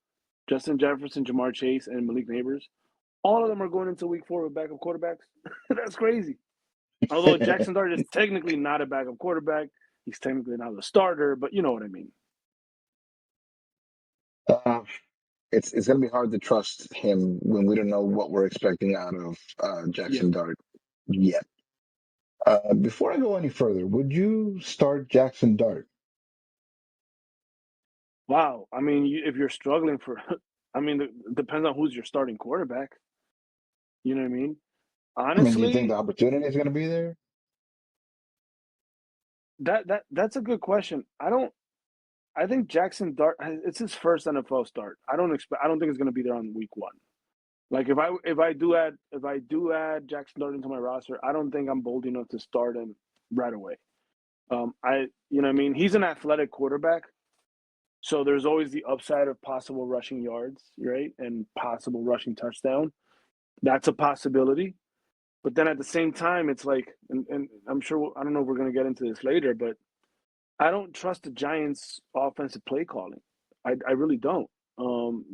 Justin Jefferson, Jamar Chase, and Malik Neighbors, all of them are going into week 4 with backup quarterbacks. That's crazy. Although Jackson Dart is technically not a backup quarterback, he's technically not the starter, but you know what I mean. uh, it's going to be hard to trust him when we don't know what we're expecting out of Yeah. Jackson Dart yet. Before I go any further, would you start Jackson Dart? Wow. I mean, if you're struggling for, I mean, it depends on who's your starting quarterback. You know what I mean? I mean, do you think the Honestly, opportunity is going to be there? that's a good question. I think Jackson Dart. It's his first NFL start. I don't think it's going to be there on week 1. Like if I do add Jackson Dart into my roster, I don't think I'm bold enough to start him right away. You know what I mean? He's an athletic quarterback, so there's always the upside of possible rushing yards, right, and possible rushing touchdown. That's a possibility. But then at the same time, it's like, and I'm sure I don't know if we're going to get into this later, but I don't trust the Giants' offensive play calling. I really don't.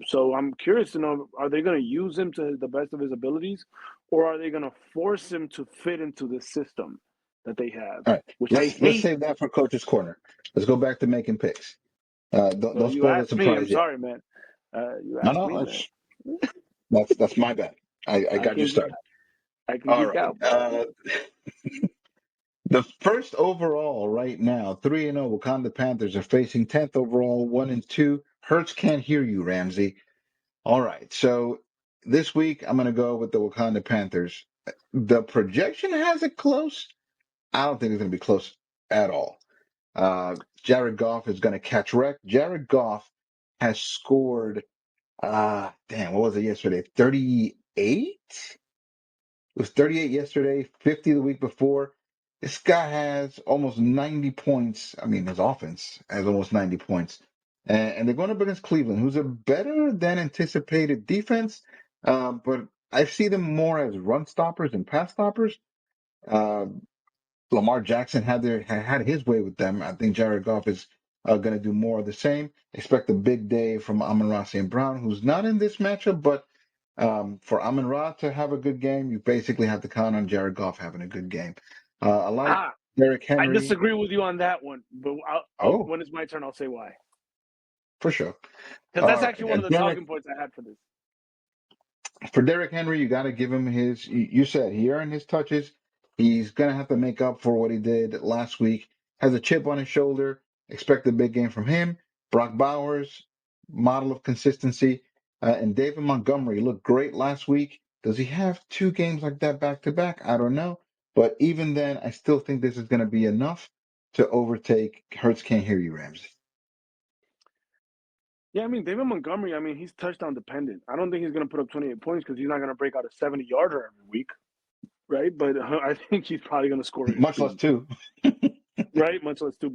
So I'm curious to know: are they going to use him to the best of his abilities, or are they going to force him to fit into the system that they have, All right, which I let's hate? save that for Coach's Corner. Let's go back to making picks. Don't Well, you spoil the asked me. I'm surprise yet. sorry, man. You No, asked no, me, man. that's my bad. I I got you can started. I can All geek right. out, bro. The first overall right now, 3-0 Wakanda Panthers are facing 10th overall, 1-2. Hertz can't hear you, Ramsey. All right. So this week I'm gonna go with the Wakanda Panthers. The projection has it close. I don't think it's gonna be close at all. Jared Goff is gonna catch wreck. Jared Goff has scored damn, what was it yesterday? 38? It was 38 yesterday, 50 the week before. This guy has almost 90 points. I mean, his offense has almost 90 points. And they're going up against Cleveland, who's a better than anticipated defense. But I see them more as run stoppers and pass stoppers. Uh, Lamar Jackson had his way with them. I think Jared Goff is going to do more of the same. Expect a big day from Amon-Ra St. Brown, who's not in this matchup, but for Amon-Ra to have a good game, you basically have to count on Jared Goff having a good game. I like Ah, Derrick I Henry. disagree with you on that one, but Oh, when it's my turn, I'll say why. for sure. Because All that's right. actually one of the talking points I had for this. For Derrick Henry, you got to give him his. You said he earned his touches. He's gonna have to make up for what he did last week. Has a chip on his shoulder. Expect a big game from him. Brock Bowers, model of consistency, and David Montgomery looked great last week. Does he have two games like that back to back? I don't know. But even then, I still think this is going to be enough to overtake Hurts can't hear you, Rams. Yeah, I mean, David Montgomery, I mean, he's touchdown dependent. I don't think he's going to put up 28 points because he's not going to break out a 70-yarder every week, right? But I think he's probably going to score his Much less two, two. right? Much less two.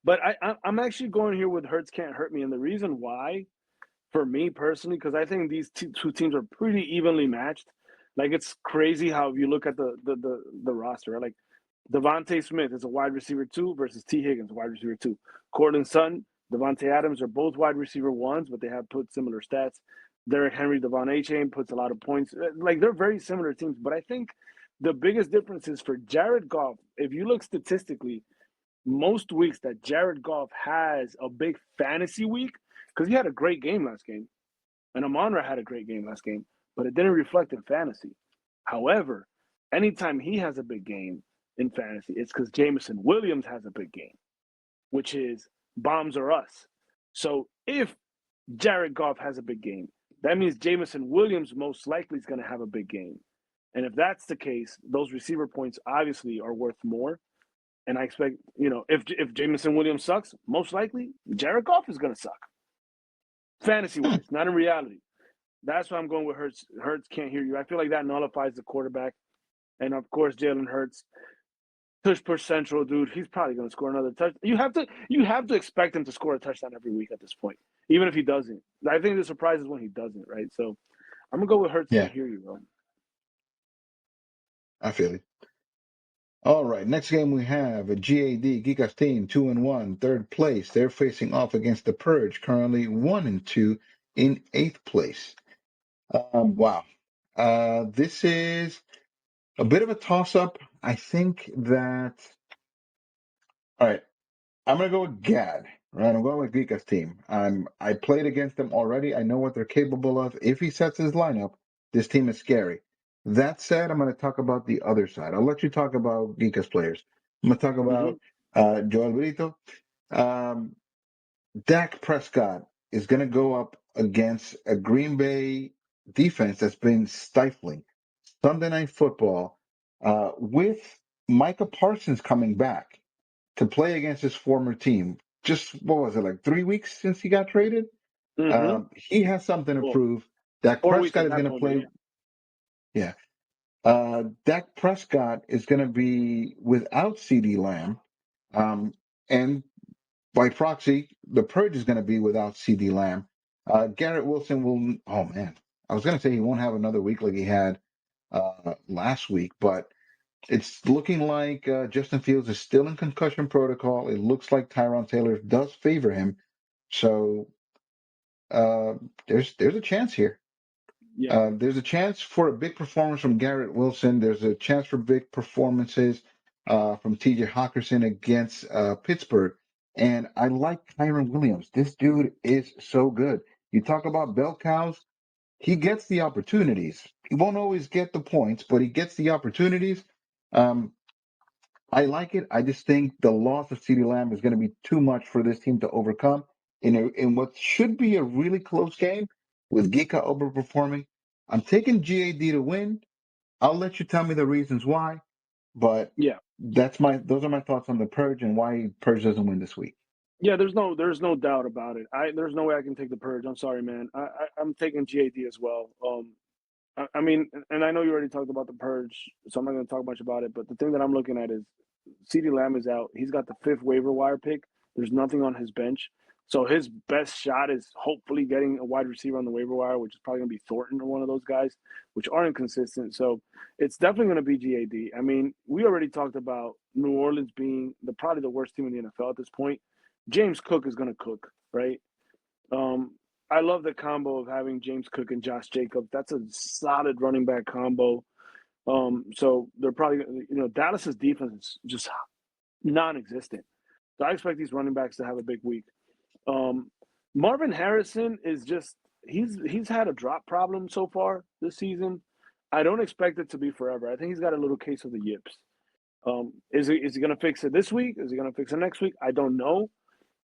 But I'm actually going here with Hurts can't hurt me. And the reason why, for me personally, because I think these two teams are pretty evenly matched. Like, it's crazy how if you look at the roster, right? Like, Devontae Smith is a wide receiver 2 versus T. Higgins, wide receiver 2. Cortland Sutton, Devontae Adams are both wide receiver 1s, but they have put similar stats. Derrick Henry, Devon A-Chain puts a lot of points. Like, they're very similar teams. But I think the biggest difference is for Jared Goff. If you look statistically, most weeks that Jared Goff has a big fantasy week, because he had a great game last game, and Amon-Ra had a great game last game, but it didn't reflect in fantasy. However, anytime he has a big game in fantasy, it's because Jameson Williams has a big game, which is bombs or us. So if Jared Goff has a big game, that means Jameson Williams most likely is going to have a big game. And if that's the case, those receiver points obviously are worth more. And I expect, if Jameson Williams sucks, most likely Jared Goff is going to suck, fantasy wise, not in reality. That's why I'm going with Hurts. Hurts can't hear you. I feel like that nullifies the quarterback. And of course, Jalen Hurts, tush push central, dude. He's probably going to score another touch. You have to expect him to score a touchdown every week at this point, even if he doesn't. I think the surprise is when he doesn't, right? So I'm gonna go with Hurts. Yeah, Can't hear you, bro. I feel it. All right, next game we have a GAD Gigas team 2-1, third place. They're facing off against the Purge, currently 1-2 in eighth place. Wow, this is a bit of a toss-up. I think that. All right, I'm gonna go with Gad. Right, I'm going with Gigas team. I played against them already. I know what they're capable of. If he sets his lineup, this team is scary. That said, I'm going to talk about the other side. I'll let you talk about Gigas players. I'm going to talk Mm-hmm. about Joel Brito. Um, Dak Prescott is going to go up against a Green Bay defense that's been stifling. Sunday Night Football, with Micah Parsons coming back to play against his former team. Just what was it, like 3 weeks since he got traded? Mm-hmm. He has something to Well, prove. Dak 4 weeks Prescott at is that going to point, but play. yeah. Yeah. Dak Prescott is going to be without CD Lamb. And by proxy, the Purge is going to be without CD Lamb. Garrett Wilson will, oh man, I was going to say he won't have another week like he had last week, but it's looking like Justin Fields is still in concussion protocol. It looks like Tyron Taylor does favor him. So uh, there's a chance here. Yeah. There's a chance for a big performance from Garrett Wilson. There's a chance for big performances from TJ Hawkinson against Pittsburgh. And I like Kyron Williams. This dude is so good. You talk about bell cows, he gets the opportunities. He won't always get the points, but he gets the opportunities. Um, I like it. I just think the loss of CeeDee Lamb is going to be too much for this team to overcome in what should be a really close game with Gika overperforming. I'm taking GAD to win. I'll let you tell me the reasons why, but Yeah. those are my thoughts on the Purge and why Purge doesn't win this week. Yeah, there's no doubt about it. There's no way I can take the Purge. I'm sorry, man. I'm taking GAD as well. I mean, and I know you already talked about the Purge, so I'm not going to talk much about it. But the thing that I'm looking at is CeeDee Lamb is out. He's got the fifth waiver wire pick. There's nothing on his bench. So his best shot is hopefully getting a wide receiver on the waiver wire, which is probably going to be Thornton or one of those guys, which are inconsistent. So it's definitely going to be GAD. I mean, we already talked about New Orleans being probably the worst team in the NFL at this point. James Cook is going to cook, right? Um, I love the combo of having James Cook and Josh Jacobs. That's a solid running back combo. So they're probably, Dallas's defense is just non-existent. So I expect these running backs to have a big week. Um, Marvin Harrison is just he's had a drop problem so far this season. I don't expect it to be forever. I think he's got a little case of the yips. Is he going to fix it this week? Is he going to fix it next week? I don't know,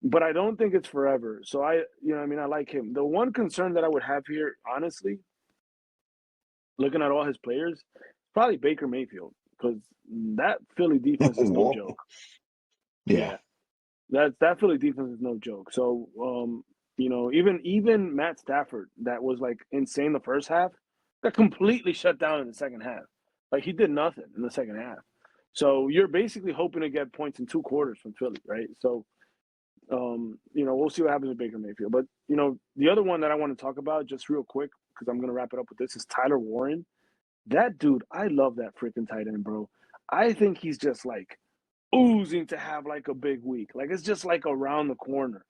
but I don't think it's forever. So I like him. The one concern that I would have here, honestly, looking at all his players, probably Baker Mayfield because that Philly defense is no Whoa. joke. Yeah. Yeah, that Philly defense is no joke. So, even Matt Stafford, that was like insane the first half, got completely shut down in the second half. Like he did nothing in the second half. So you're basically hoping to get points in two quarters from Philly, right? So, we'll see what happens with Baker Mayfield. But the other one that I want to talk about just real quick because I'm gonna wrap it up with this is Tyler Warren. That dude, I love that freaking tight end, bro. I think he's just like oozing to have like a big week. Like it's just like around the corner.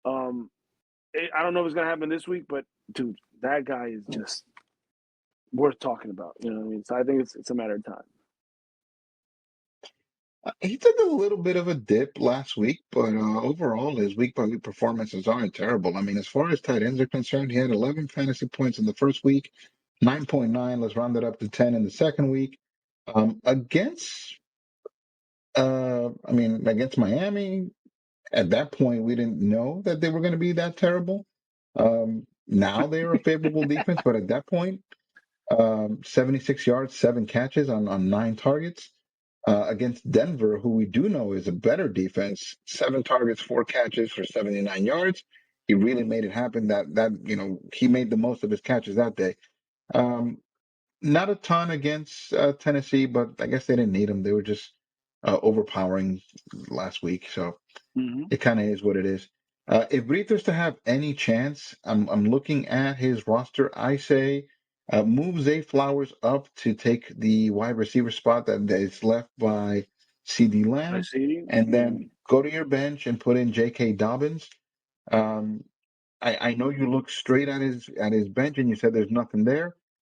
I don't know if it's gonna happen this week, but dude, that guy is just worth talking about. You know what I mean? So I think it's a matter of time. He took a little bit of a dip last week, but overall, his week by week performances aren't terrible. I mean, as far as tight ends are concerned, he had 11 fantasy points in the first week, 9.9. Let's round it up to 10 in the second week. Against Miami, at that point, we didn't know that they were going to be that terrible. Now they are a favorable defense, but at that point, 76 yards, 7 catches on 9 targets. Against Denver, who we do know is a better defense, 7 targets, 4 catches for 79 yards. He really made it happen. He made the most of his catches that day. Um, Not a ton against Tennessee, but I guess they didn't need him. They were just overpowering last week, so Mm-hmm. it kind of is what it is. If Breither's to have any chance, I'm looking at his roster. I say move Zay Flowers up to take the wide receiver spot that is left by CD I Lamb, see. and Mm-hmm. then go to your bench and put in J.K. Dobbins. Um, I know you look straight at his bench and you said there's nothing there.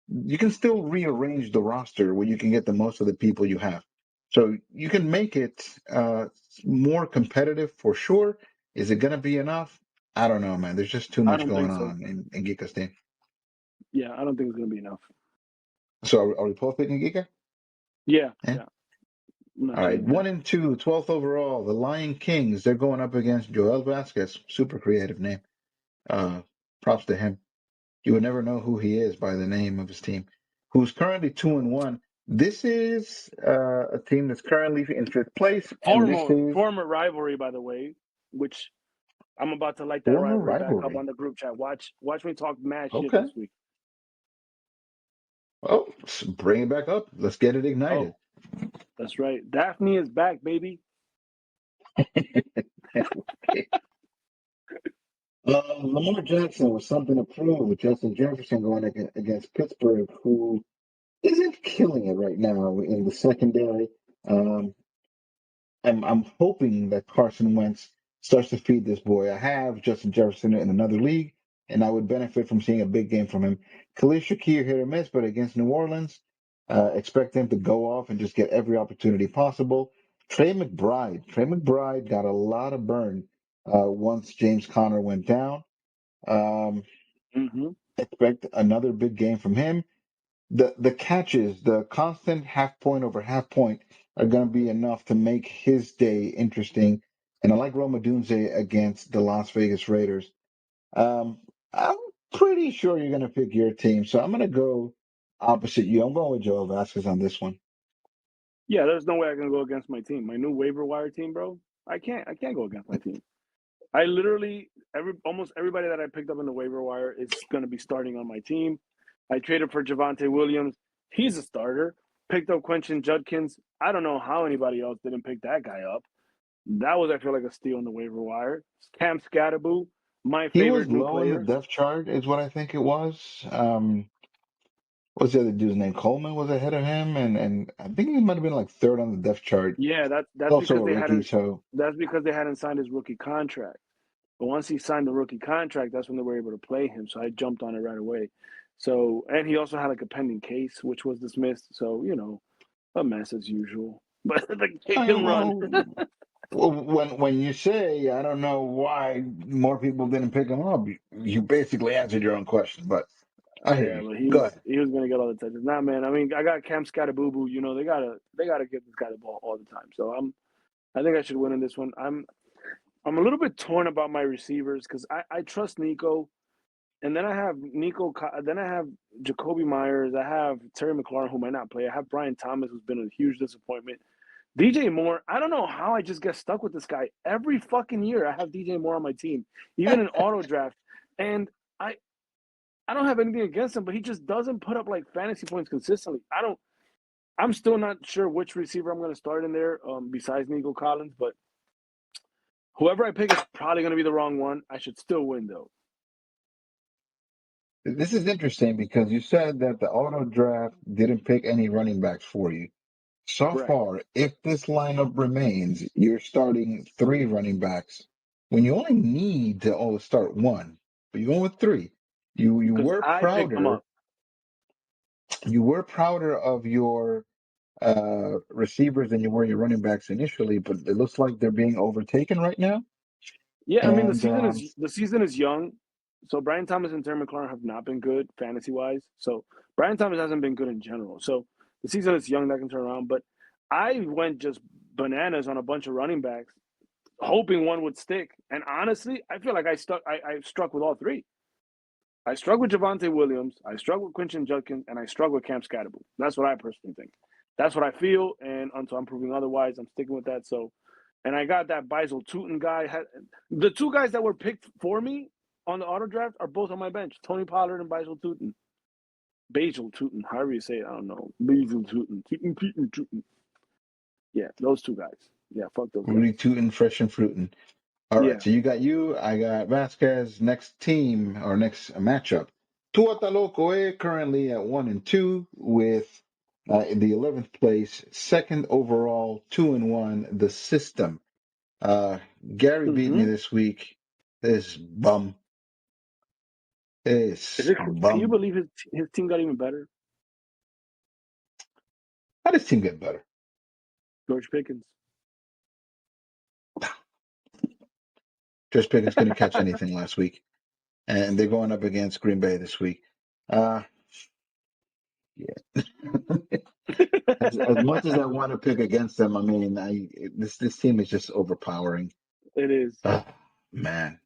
You can still rearrange the roster where you can get the most of the people you have. So you can make it more competitive for sure. Is it going to be enough? I don't know, man. There's just too I much don't going think so. on in Giga's team. Yeah, I don't think it's gonna be enough. So are we both picking Giga? Yeah, Yeah. yeah. I'm not All right. changing it. 1 and 2, 12th overall. The Lion Kings. They're going up against Joel Vasquez. Super creative name. Uh, Props to him. You would never know who he is by the name of his team, who's currently 2-1. This is a team that's currently in fifth place, and this is Former rivalry, by the way, which I'm about to light that former rivalry back up rivalry. on the group chat. Watch me talk mad shit Okay. this week. Well, bring it back up. Let's get it ignited. Oh, that's right. Daphne is back, baby. Lamar Jackson was something to prove with Justin Jefferson going against Pittsburgh, who isn't killing it right now in the secondary. Um, I'm hoping that Carson Wentz starts to feed this boy. I have Justin Jefferson in another league, and I would benefit from seeing a big game from him. Khalil Shakir hit or miss, but against New Orleans, expect him to go off and just get every opportunity possible. Trey McBride got a lot of burn once James Conner went down. Um, Mm-hmm. Expect another big game from him. The catches, the constant half point over half point are going to be enough to make his day interesting. And I like Roma Dunze against the Las Vegas Raiders. I'm pretty sure you're going to pick your team, so I'm going to go opposite you. I'm going with Joel Vasquez on this one. Yeah, there's no way I can go against my team. My new waiver wire team, bro. I can't go against my team. I literally almost everybody that I picked up in the waiver wire is going to be starting on my team. I traded for Javante Williams. He's a starter. Picked up Quentin Judkins. I don't know how anybody else didn't pick that guy up. That was, I feel like, a steal in the waiver wire. Cam Scatterboo, my He favorite was new low in the player. depth chart, is what I think it was. What's the other dude's name? Coleman was ahead of him, and I think he might have been like third on the depth chart. Yeah, that's Also because a they rookie, hadn't so that's because they hadn't signed his rookie contract. But once he signed the rookie contract, that's when they were able to play him. So I jumped on it right away. So and he also had like a pending case, which was dismissed. So a mess as usual. But the kid I can run. well, when you say I don't know why more people didn't pick him up, you basically answered your own question. But I hear Yeah, you. but Go ahead. he was gonna get all the touches. Nah, man. I mean, I got Cam Scatterboo. They gotta give this guy the ball all the time. So I think I should win in this one. I'm a little bit torn about my receivers because I trust Nico, and then I have then I have Jacoby Myers, I have Terry McLaurin who might not play, I have Brian Thomas who's been a huge disappointment. DJ Moore, I don't know how I just get stuck with this guy every fucking year. I have DJ Moore on my team, even in auto draft, and I I don't have anything against him, but he just doesn't put up like fantasy points consistently. I'm still not sure which receiver I'm going to start in there besides Nico Collins, but whoever I pick is probably going to be the wrong one. I should still win though. This is interesting because you said that the auto draft didn't pick any running backs for you. So Correct. far, if this lineup remains, you're starting three running backs when you only need to only start one, but you're going with three. You Because were I picked them prouder. up. You were prouder of your receivers than you were your running backs initially, but it looks like they're being overtaken right now. Yeah, I mean And the season is young, so Brian Thomas and Terry McLaurin have not been good fantasy wise. So Brian Thomas hasn't been good in general. So the season is young that can turn around. But I went just bananas on a bunch of running backs, hoping one would stick. And honestly, I feel like I struck with all three. I struck with Javante Williams, I struck with Quinton Judkins, and I struck with Cam Scatterbo. That's what I personally think. That's what I feel, and until I'm proving otherwise, I'm sticking with that. So, and I got that Beisel Tootin guy. The two guys that were picked for me on the auto draft are both on my bench: Tony Pollard and Beisel Tootin. Basil Tootin, however you say it, I don't know. Basil Tootin, Tootin. Yeah, those two guys. Yeah, fuck those guys. Rudy Tootin, fresh and fruitin'. All right, Yeah. so you got you, I got Vasquez. Next team or next matchup. Tuatalocoe currently at 1-2 with in the 11th place, second overall, 2-1. The system. Uh, Gary beat me Mm-hmm. this week. This bum. This Can you bum. believe his team got even better? How does team get better? George Pickens. Josh Pickens couldn't catch anything last week, and they're going up against Green Bay this week. Uh, yeah. As much as I want to pick against them, I mean, this team is just overpowering. It is. Oh, man.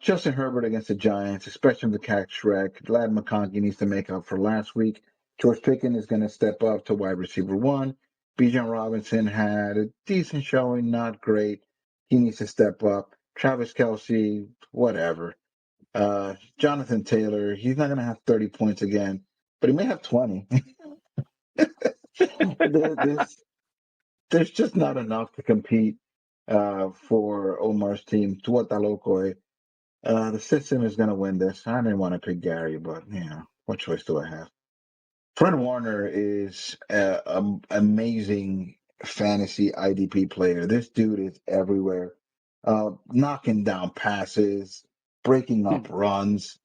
Justin Herbert against the Giants, especially the catch wreck. Glad McConkey needs to make up for last week. George Pickens is going to step up to wide receiver one. Bijan Robinson had a decent showing, not great. He needs to step up. Travis Kelsey, whatever. Jonathan Taylor, he's not going to have 30 points again, but he may have 20. There's there's just not enough to compete for Omar's team. Tuatalocoe. The system is going to win this. I didn't want to pick Gary, but what choice do I have? Fred Warner is an amazing fantasy IDP player. This dude is everywhere, knocking down passes, breaking up runs,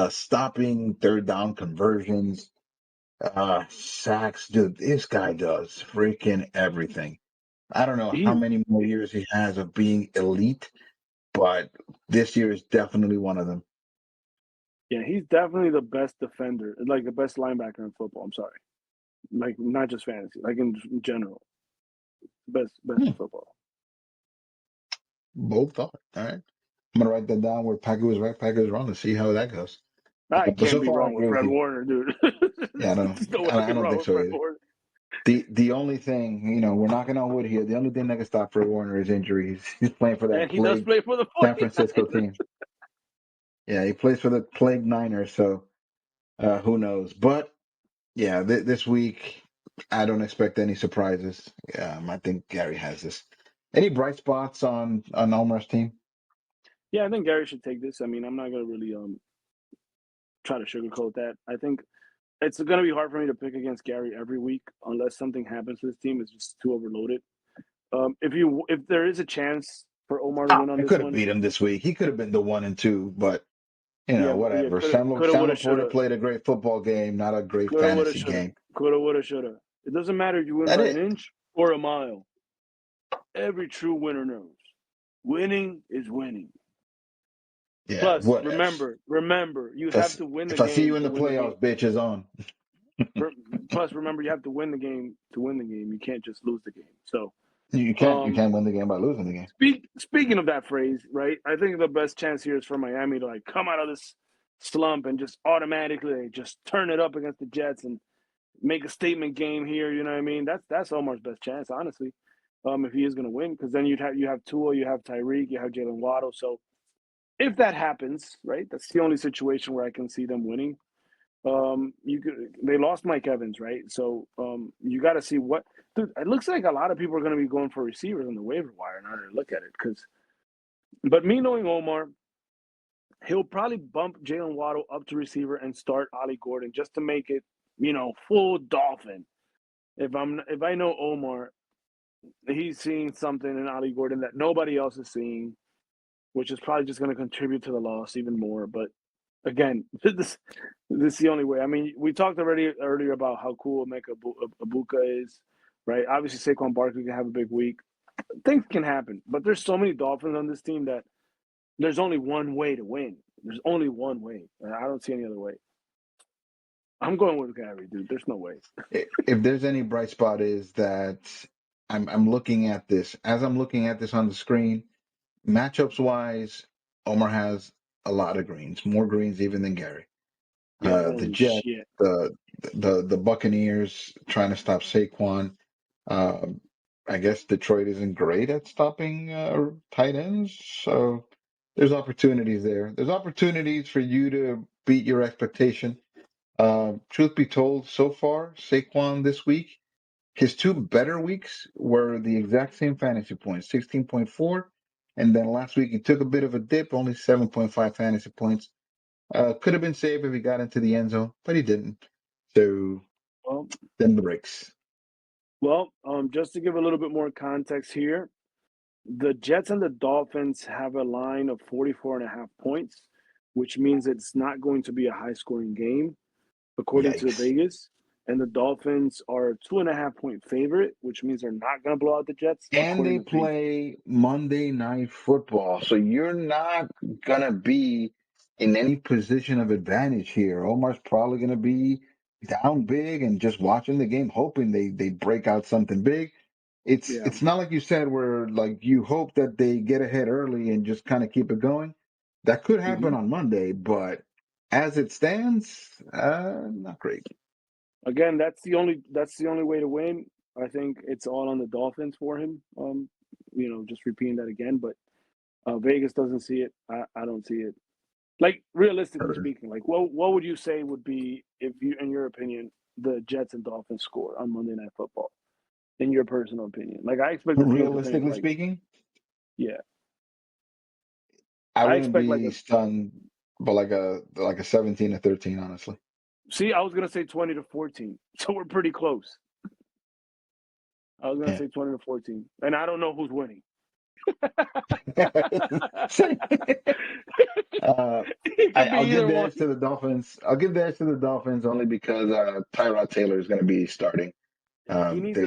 stopping third down conversions, sacks. Dude, this guy does freaking everything. I don't know how he's many more years he has of being elite, but this year is definitely one of them. Yeah, he's definitely the best defender, like the best linebacker in football. I'm sorry, like not just fantasy, like in general, best Hmm, in football. both are. All right. I'm gonna write that down where Paki was right, Paki was wrong, and see how that goes. I But can't so be far, I wrong with agree with Fred you. Warner, dude. Yeah, I don't There's no know. way I I can be don't wrong think with so Fred either. Warner. The only thing, we're knocking on wood here. The only thing that can stop Fred Warner is injuries. He's playing for that And he does plague play for the San Francisco 49ers. team. Yeah, he plays for the plague Niners, so who knows? But yeah, this week I don't expect any surprises. I think Gary has this. Any bright spots on Omar's team? Yeah, I think Gary should take this. I mean, I'm not gonna really try to sugarcoat that. I think it's going to be hard for me to pick against Gary every week unless something happens to this team. It's just too overloaded. If there is a chance for Omar to win on I this could have one, beat him this week. He could have been the 1-2, but yeah, yeah, whatever. coulda, Sam woulda, Laporta shoulda, played a great football game, not a great coulda, woulda, fantasy shoulda, game. coulda, woulda, shoulda. It doesn't matter if you win That by an it. inch or a mile. Every true winner knows winning is winning. Yeah, Plus, whatever. remember, you have to win the If I see you game in to the win the game. playoffs, bitch is on. Plus, remember, you have to win the game to win the game. You can't just lose the game. So, You can't um, win the game by losing the game. speaking of that phrase, right? I think the best chance here is for Miami to like come out of this slump and just automatically just turn it up against the Jets and make a statement game here. You know what I mean? That's Omar's best chance, honestly. If he is going to win, because then you have Tua, you have Tyreek, you have Jalen Waddle. So if that happens, right, that's the only situation where I can see them winning. They lost Mike Evans, right? So you got to see what. Dude, it looks like a lot of people are going to be going for receivers on the waiver wire. Now to look at it, but me knowing Omar, he'll probably bump Jalen Waddle up to receiver and start Ollie Gordon just to make it, full Dolphin. If I know Omar, he's seeing something in Ollie Gordon that nobody else is seeing, which is probably just going to contribute to the loss even more. But again, this is the only way. I mean, we talked already earlier about how cool Emeka Ibuka is, right? Obviously, Saquon Barkley can have a big week. Things can happen, but there's so many Dolphins on this team that there's only one way to win. There's only one way. I don't see any other way. I'm going with Gary, dude. There's no way. If there's any bright spot, is that I'm looking at this as I'm looking at this on the screen. Matchups wise, Omar has a lot of greens, more greens even than Gary. Yeah, The holy Jets, shit. the Buccaneers trying to stop Saquon. Uh, I guess Detroit isn't great at stopping tight ends, so there's opportunities there. There's opportunities for you to beat your expectation. Truth be told, so far, Saquon this week, his two better weeks were the exact same fantasy points, 16.4. And then last week, he took a bit of a dip, only 7.5 fantasy points. Could have been saved if he got into the end zone, but he didn't. So Well, then the breaks. just to give a little bit more context here, the Jets and the Dolphins have a line of 44.5 points, which means it's not going to be a high scoring game, according to Yikes. Vegas. And the Dolphins are a 2.5 point favorite, which means they're not going to blow out the Jets, And according they to Vegas. play Monday Night Football. So you're not going to be in any position of advantage here. Omar's probably going to be down big and just watching the game, hoping they break out something big. Yeah. It's not like you said where like you hope that they get ahead early and just kind of keep it going. That could happen hmm on Monday, but as it stands, not great. Again, that's the only way to win. I think it's all on the Dolphins for him. Just repeating that again, but Vegas doesn't see it. I don't see it. Like realistically speaking, like what would you say would be if you, in your opinion, the Jets and Dolphins score on Monday Night Football? In your personal opinion, like I expect this game to finish Realistically like speaking, yeah, I I wouldn't expect like be a stunned, but like a 17-13, honestly. see. I was gonna say 20-14, so we're pretty close. I was gonna Yeah. say 20-14, and I don't know who's winning. Same. uh, It could be I'll give either the one. edge to the Dolphins. I'll give the edge to the Dolphins only because Tyrod Taylor is going to be starting.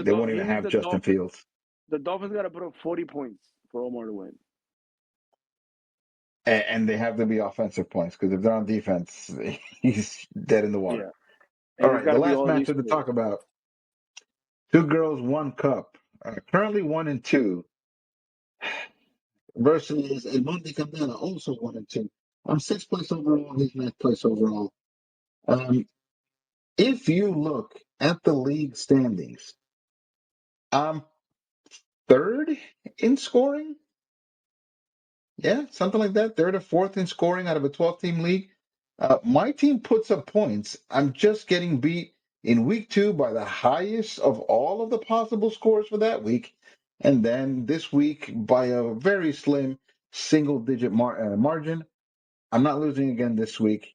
They won't He even needs have the Justin Dolphins. Fields, The Dolphins got to put up 40 points for Omar to win. and they have to be offensive points because if they're on defense, he's dead in the water. Yeah, All and he's right, got the to be last all these matchup to players. talk about: two girls, one cup. Currently 1-2 versus El Monte Candela, also 1-2. I'm sixth place overall. He's ninth place overall. Um, if you look at the league standings, I'm third in scoring. Yeah, something like that. Third or fourth in scoring out of a 12-team league. My team puts up points. I'm just getting beat in week 2 by the highest of all of the possible scores for that week. And then this week by a very slim single digit margin. I'm not losing again this week.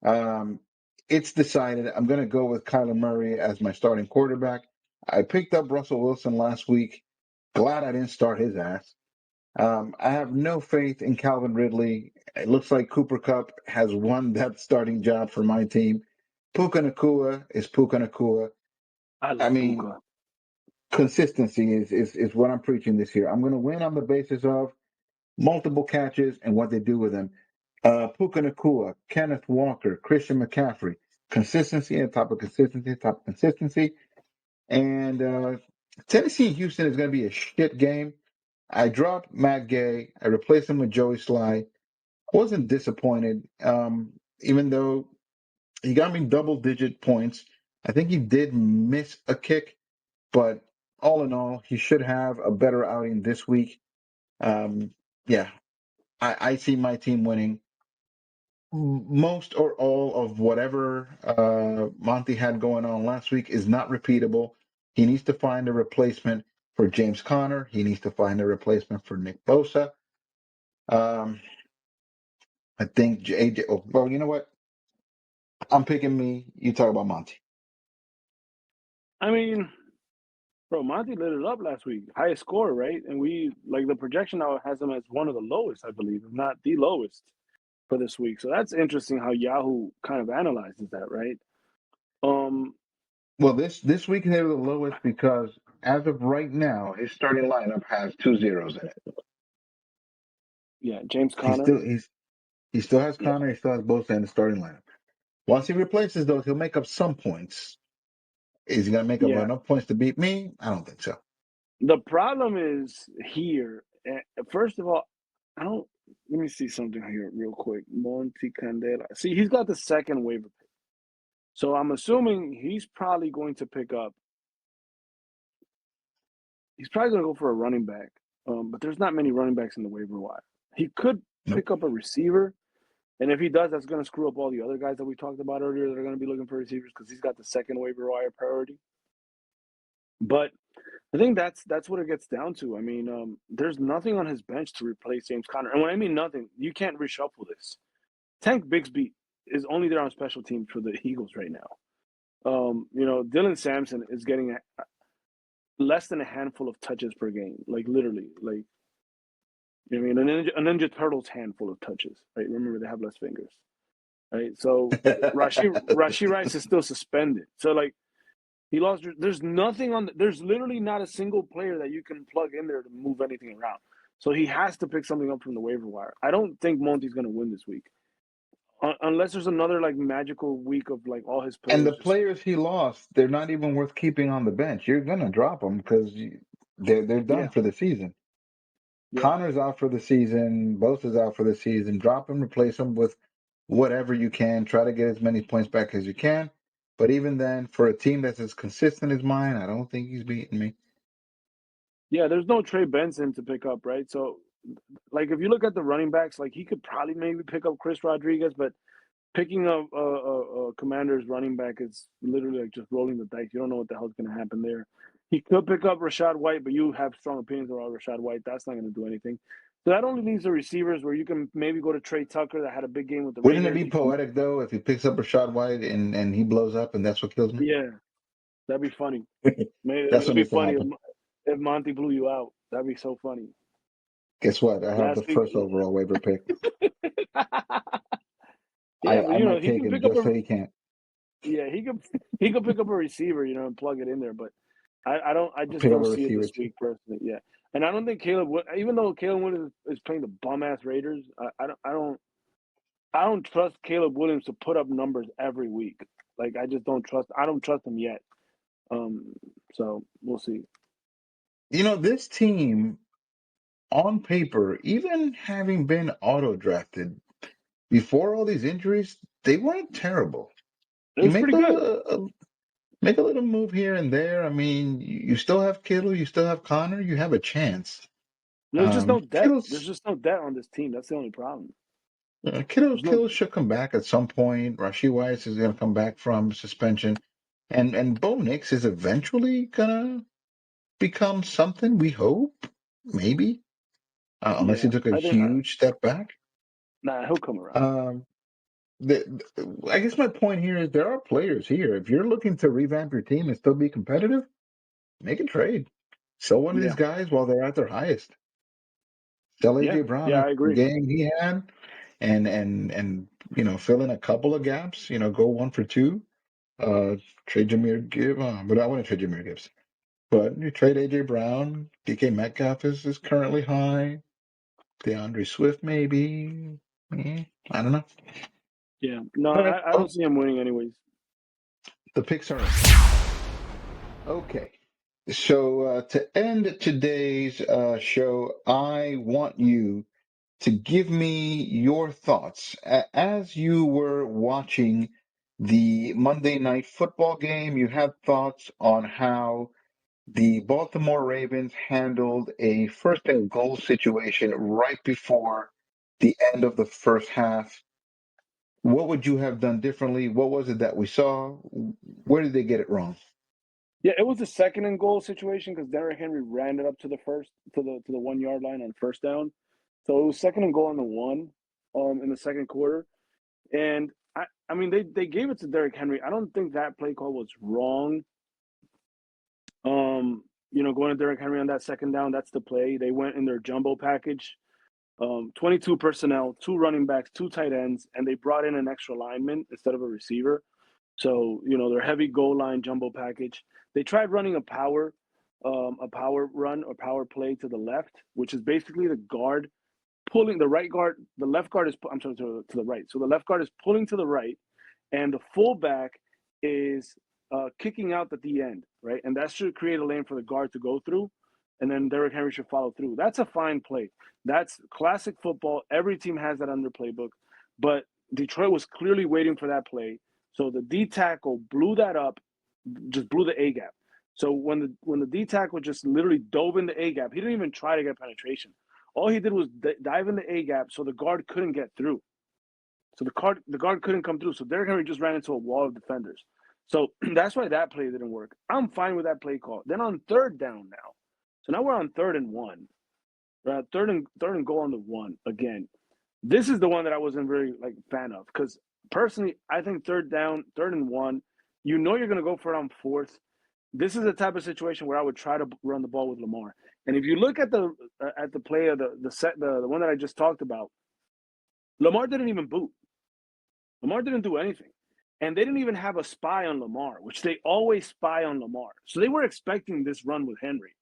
Um, it's decided. I'm going to go with Kyler Murray as my starting quarterback. I picked up Russell Wilson last week. Glad I didn't start his ass. I have no faith in Calvin Ridley. It looks like Cooper Kupp has won that starting job for my team. Puka Nakua is Puka Nakua. I I love mean, Puka. consistency is what I'm preaching this year. I'm going to win on the basis of multiple catches and what they do with them. Puka Nakua, Kenneth Walker, Christian McCaffrey. Consistency on top of consistency, top of consistency. And Tennessee and Houston is going to be a shit game. I dropped Matt Gay. I replaced him with Joey Sly. Wasn't disappointed, even though he got me double-digit points. I think he did miss a kick, but all in all, he should have a better outing this week. Um, yeah, I see my team winning most or all of whatever Monty had going on last week is not repeatable. He needs to find a replacement for James Conner. He needs to find a replacement for Nick Bosa. Um, I think AJ. Oh, well, you know what? I'm picking me. You talk about Monty. I mean, bro, Monty lit it up last week. Highest score, right? And we like the projection now has him as one of the lowest, I believe, if not the lowest for this week. So that's interesting how Yahoo kind of analyzes that, right? Um, Well, this week they were the lowest because as of right now, his starting lineup has 2 zeros in it. yeah, James He Conner. still he still has Yeah, Connor. He still has Bosa in the starting lineup. Once he replaces those, he'll make up some points. Is he going to make up yeah. enough points to beat me? I don't think so. The problem is here. First of all, I don't. Let me see something here real quick. Monty Candela. See, he's got the second waiver pick, so I'm assuming he's probably going to pick up. He's probably going to go for a running back, but there's not many running backs in the waiver wire. He could Nope. pick up a receiver, and if he does, that's going to screw up all the other guys that we talked about earlier that are going to be looking for receivers because he's got the second waiver wire priority. But I think that's what it gets down to. I mean, there's nothing on his bench to replace James Conner, and when I mean nothing, you can't reshuffle this. Tank Bigsby is only there on special teams for the Eagles right now. Dylan Sampson is getting less than a handful of touches per game, like literally, like you know what I mean. A Ninja Turtle's handful of touches, right? Remember they have less fingers, right? So Rashi Rice is still suspended. So like he lost. There's nothing on. There's literally not a single player that you can plug in there to move anything around. So he has to pick something up from the waiver wire. I don't think Monty's going to win this week, unless there's another like magical week of like all his And the players just players he lost, they're not even worth keeping on the bench. You're going to drop them because they're done yeah, for the season. yeah, Connor's out for the season. Bosa's out for the season. Drop him, replace him with whatever you can. Try to get as many points back as you can. But even then, for a team that's as consistent as mine, I don't think he's beating me. yeah. There's no Trey Benson to pick up, right? So like if you look at the running backs, like he could probably maybe pick up Chris Rodriguez, but picking up a Commander's running back is literally like just rolling the dice. You don't know what the hell's going to happen there. He could pick up Rashad White, but you have strong opinions about Rashad White. That's not going to do anything. So that only leaves the receivers where you can maybe go to Trey Tucker that had a big game with the Wouldn't it Raiders. be poetic though if he picks up Rashad White and he blows up and that's what kills me? Yeah, that'd be funny. Maybe That's it'd what be needs to funny happen. if Monty blew you out. That'd be so funny. Guess what? I have the Last week, first overall waiver pick. yeah, but I might he take can him pick up just a so he can't. yeah he could pick up a receiver, and plug it in there. But I just Pick up don't a see it receiver this too. week personally. Yeah, and I don't think Caleb would, even though Caleb Williams is playing the bum ass Raiders. I don't trust Caleb Williams to put up numbers every week. Like I just don't trust. I don't trust him yet. Um, so we'll see. This team on paper, even having been auto drafted before all these injuries, they weren't terrible. It You was make pretty good. make a little move here and there. I mean, you still have Kittle, you still have Connor, you have a chance. There's just no depth. There's Kittle's just no depth on this team. That's the only problem. Kittle There's no. Kittle should come back at some point. Rashi Weiss is going to come back from suspension, and Bo Nix is eventually gonna become something. We hope, maybe, unless he Yeah, took a I think. huge step back. Nah, he'll come around. Um, I guess my point here is there are players here. If you're looking to revamp your team and still be competitive, make a trade. Sell one of these Yeah, guys while they're at their highest. Sell yeah, AJ Brown yeah. I after the agree. game he had, and fill in a couple of gaps. Go 1 for 2. Trade Jameer Gibbs, but I wouldn't trade Jameer Gibbs. But you trade AJ Brown. DK Metcalf is currently high. DeAndre Swift maybe. I don't know. Yeah, no, All right. I don't Well, see him winning anyways. the picks are in. Okay. So to end today's show, I want you to give me your thoughts as you were watching the Monday night football game. You had thoughts on how the Baltimore Ravens handled a first and goal situation right before the end of the first half. What would you have done differently? What was it that we saw? Where did they get it wrong? Yeah, it was a second and goal situation because Derrick Henry ran it up to the 1 yard line on first down. So it was second and goal on the one, in the second quarter. And I mean they gave it to Derrick Henry. I don't think that play call was wrong. Going to Derrick Henry on that second down, that's the play. They went in their jumbo package, 22 personnel, two running backs, two tight ends, and they brought in an extra lineman instead of a receiver. So, their heavy goal line jumbo package. They tried running a power run or power play to the left, which is basically the guard pulling the right guard. The left guard is, I'm sorry, to the right. So the left guard is pulling to the right, and the fullback is kicking out at the end, right? And that should create a lane for the guard to go through, and then Derrick Henry should follow through. That's a fine play. That's classic football. Every team has that on their playbook, but Detroit was clearly waiting for that play. So the D tackle blew that up, just blew the A gap. So when the D tackle just literally dove in the A gap, he didn't even try to get penetration. All he did was dive in the A gap, so the guard couldn't get through. So the guard couldn't come through. So Derrick Henry just ran into a wall of defenders. So that's why that play didn't work. I'm fine with that play call. Then on third down now. So now we're on 3rd and 1. We're at third and goal on the one again. This is the one that I wasn't very fan of because personally, I think third down, 3rd and 1, you're going to go for it on fourth. This is the type of situation where I would try to run the ball with Lamar. And if you look at the play of the one that I just talked about, Lamar didn't even boot. Lamar didn't do anything. And they didn't even have a spy on Lamar, which they always spy on Lamar. So they were expecting this run with Henry.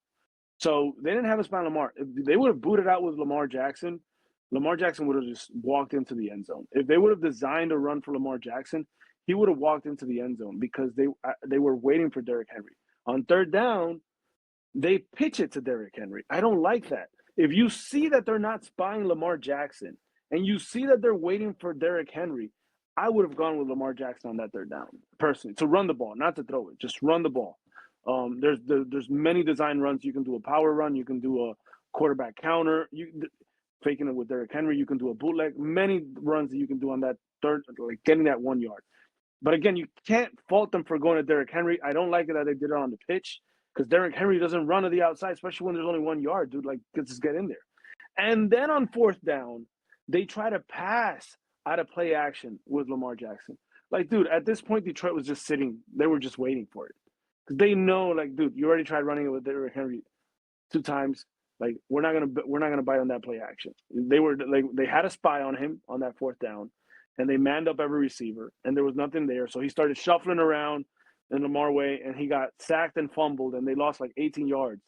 So they didn't have a spy on Lamar. If they would have booted out with Lamar Jackson would have just walked into the end zone. If they would have designed a run for Lamar Jackson, he would have walked into the end zone because they were waiting for Derrick Henry. On third down, they pitch it to Derrick Henry. I don't like that. If you see that they're not spying Lamar Jackson and you see that they're waiting for Derrick Henry, I would have gone with Lamar Jackson on that third down, personally, to run the ball, not to throw it. Just run the ball. There's many design runs. You can do a power run. You can do a quarterback counter. Faking it with Derrick Henry. You can do a bootleg. Many runs that you can do on that third, getting that 1 yard. But again, you can't fault them for going to Derrick Henry. I don't like it that they did it on the pitch because Derrick Henry doesn't run to the outside, especially when there's only 1 yard, dude. Just get in there. And then on fourth down, they try to pass out of play action with Lamar Jackson. Dude, at this point, Detroit was just sitting. They were just waiting for it. Because they know, dude, you already tried running it with Derrick Henry 2 times. We're not gonna bite on that play action. They had a spy on him on that fourth down, and they manned up every receiver, and there was nothing there. So he started shuffling around in Lamar way, and he got sacked and fumbled, and they lost 18 yards.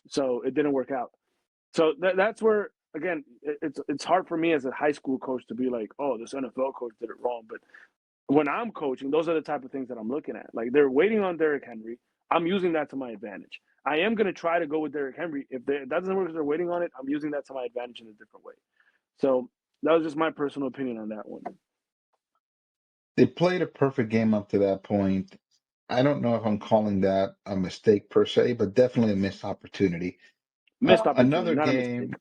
So it didn't work out. So that's where again it's hard for me as a high school coach to be like, oh, this NFL coach did it wrong. But when I'm coaching, those are the type of things that I'm looking at. They're waiting on Derrick Henry. I'm using that to my advantage. I am going to try to go with Derrick Henry. If that doesn't work because they're waiting on it, I'm using that to my advantage in a different way. So that was just my personal opinion on that one. They played a perfect game up to that point. I don't know if I'm calling that a mistake per se, but definitely a missed opportunity. Missed opportunity, Another not a mistake. game,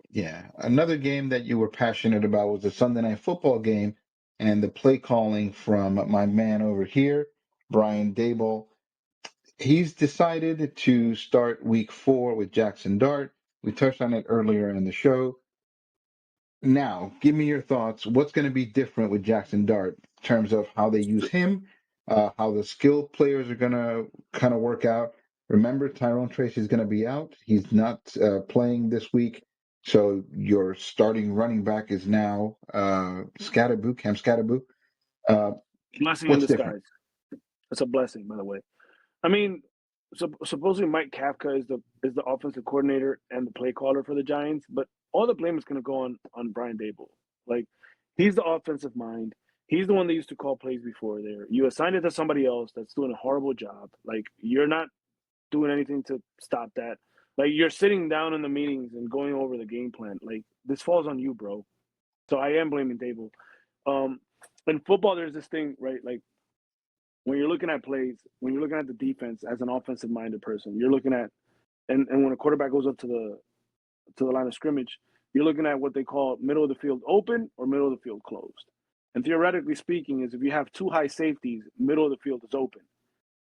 yeah, another game that you were passionate about was the Sunday night football game and the play calling from my man over here, Brian Dable. He's decided to start week 4 with Jackson Dart. We touched on it earlier in the show. Now, give me your thoughts. What's going to be different with Jackson Dart in terms of how they use him, how the skill players are going to kind of work out? Remember, Tyrone Tracy's going to be out. He's not playing this week. So your starting running back is now Cam Scatterboo. Uh, Blessing in what's different? disguise. It's a blessing, by the way. I mean, supposedly Mike Kafka is the offensive coordinator and the play caller for the Giants, but all the blame is going to go on Brian Dable. Like, he's the offensive mind. He's the one that used to call plays before there. You assign it to somebody else that's doing a horrible job. Like, you're not doing anything to stop that. Like, you're sitting down in the meetings and going over the game plan. Like, this falls on you, bro. So I am blaming Dable. Um, in football, there's this thing, right? Like, when you're looking at plays, when you're looking at the defense as an offensive minded person, you're looking at and when a quarterback goes up to the line of scrimmage, you're looking at what they call middle of the field open or middle of the field closed. And theoretically speaking, is if you have two high safeties, middle of the field is open.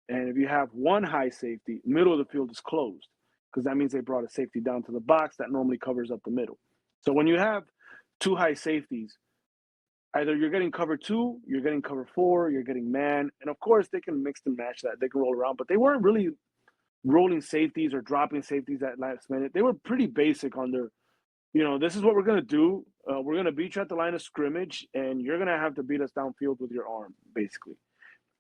And if you have one high safety, middle of the field is closed. Because that means they brought a safety down to the box that normally covers up the middle. So when you have two high safeties, either you're getting cover two, you're getting cover four, you're getting man. And of course, they can mix and match that. They can roll around, but they weren't really rolling safeties or dropping safeties at last minute. They were pretty basic on their, this is what we're going to do. We're going to beat you at the line of scrimmage, and you're going to have to beat us downfield with your arm, basically.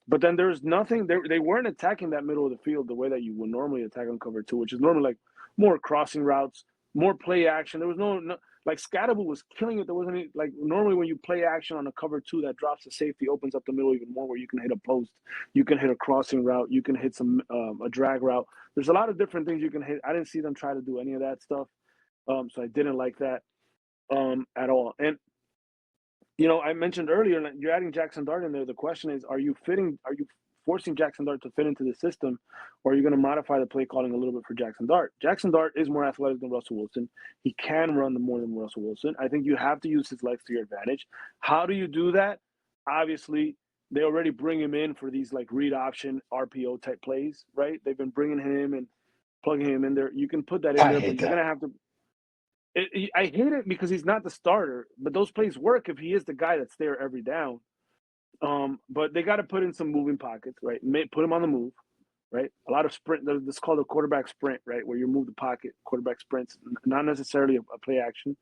But then there's nothing, they weren't attacking that middle of the field the way that you would normally attack on cover two, which is normally like more crossing routes, more play action. There was no like Scatterboo was killing it. There wasn't any, like normally when you play action on a cover two that drops the safety, opens up the middle even more where you can hit a post, you can hit a crossing route, you can hit some a drag route. There's a lot of different things you can hit. I didn't see them try to do any of that stuff. So I didn't like that at all. And I mentioned earlier, you're adding Jackson Dart in there. The question is, are you forcing Jackson Dart to fit into the system, or are you going to modify the play calling a little bit for Jackson Dart? Jackson Dart is more athletic than Russell Wilson. He can run more than Russell Wilson. I think you have to use his legs to your advantage. How do you do that? Obviously, they already bring him in for these like read option RPO type plays, right? They've been bringing him and plugging him in there. You can put that in I there, hate but you're that. going to have to I hate it because he's not the starter, but those plays work if he is the guy that's there every down. But they got to put in some moving pockets, right? Put him on the move, right? A lot of sprint. This is called a quarterback sprint, right? Where you move the pocket, quarterback sprints, not necessarily a play action.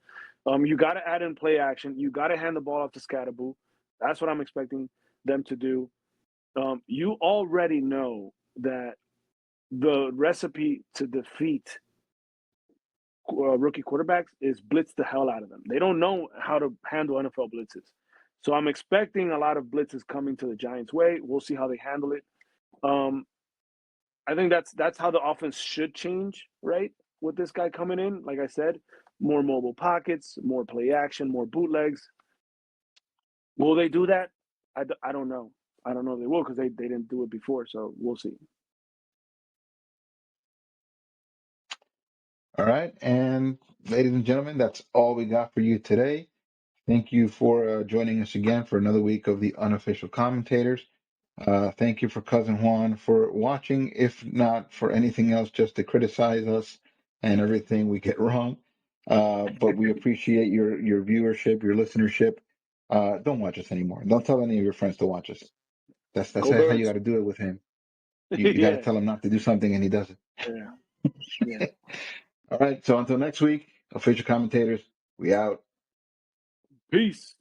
You got to add in play action. You got to hand the ball off to Scatterboo. That's what I'm expecting them to do. You already know that the recipe to defeat rookie quarterbacks is blitz the hell out of them. They don't know how to handle NFL blitzes. So I'm expecting a lot of blitzes coming to the Giants' way. We'll see how they handle it. I think that's how the offense should change, right? With this guy coming in, like I said, more mobile pockets, more play action, more bootlegs. Will they do that? I don't know. I don't know if they will because they didn't do it before. So we'll see. All right. And ladies and gentlemen, that's all we got for you today. Thank you for joining us again for another week of the Unofficial Commentators. Thank you for Cousin Juan for watching, if not for anything else, just to criticize us and everything we get wrong. But we appreciate your viewership, your listenership. Don't watch us anymore. Don't tell any of your friends to watch us. That's Go how you got Birds. to do it with him. You got to Yeah. tell him not to do something and he does Yeah. Yeah. it. All right. So until next week, Official Commentators, we out. Peace.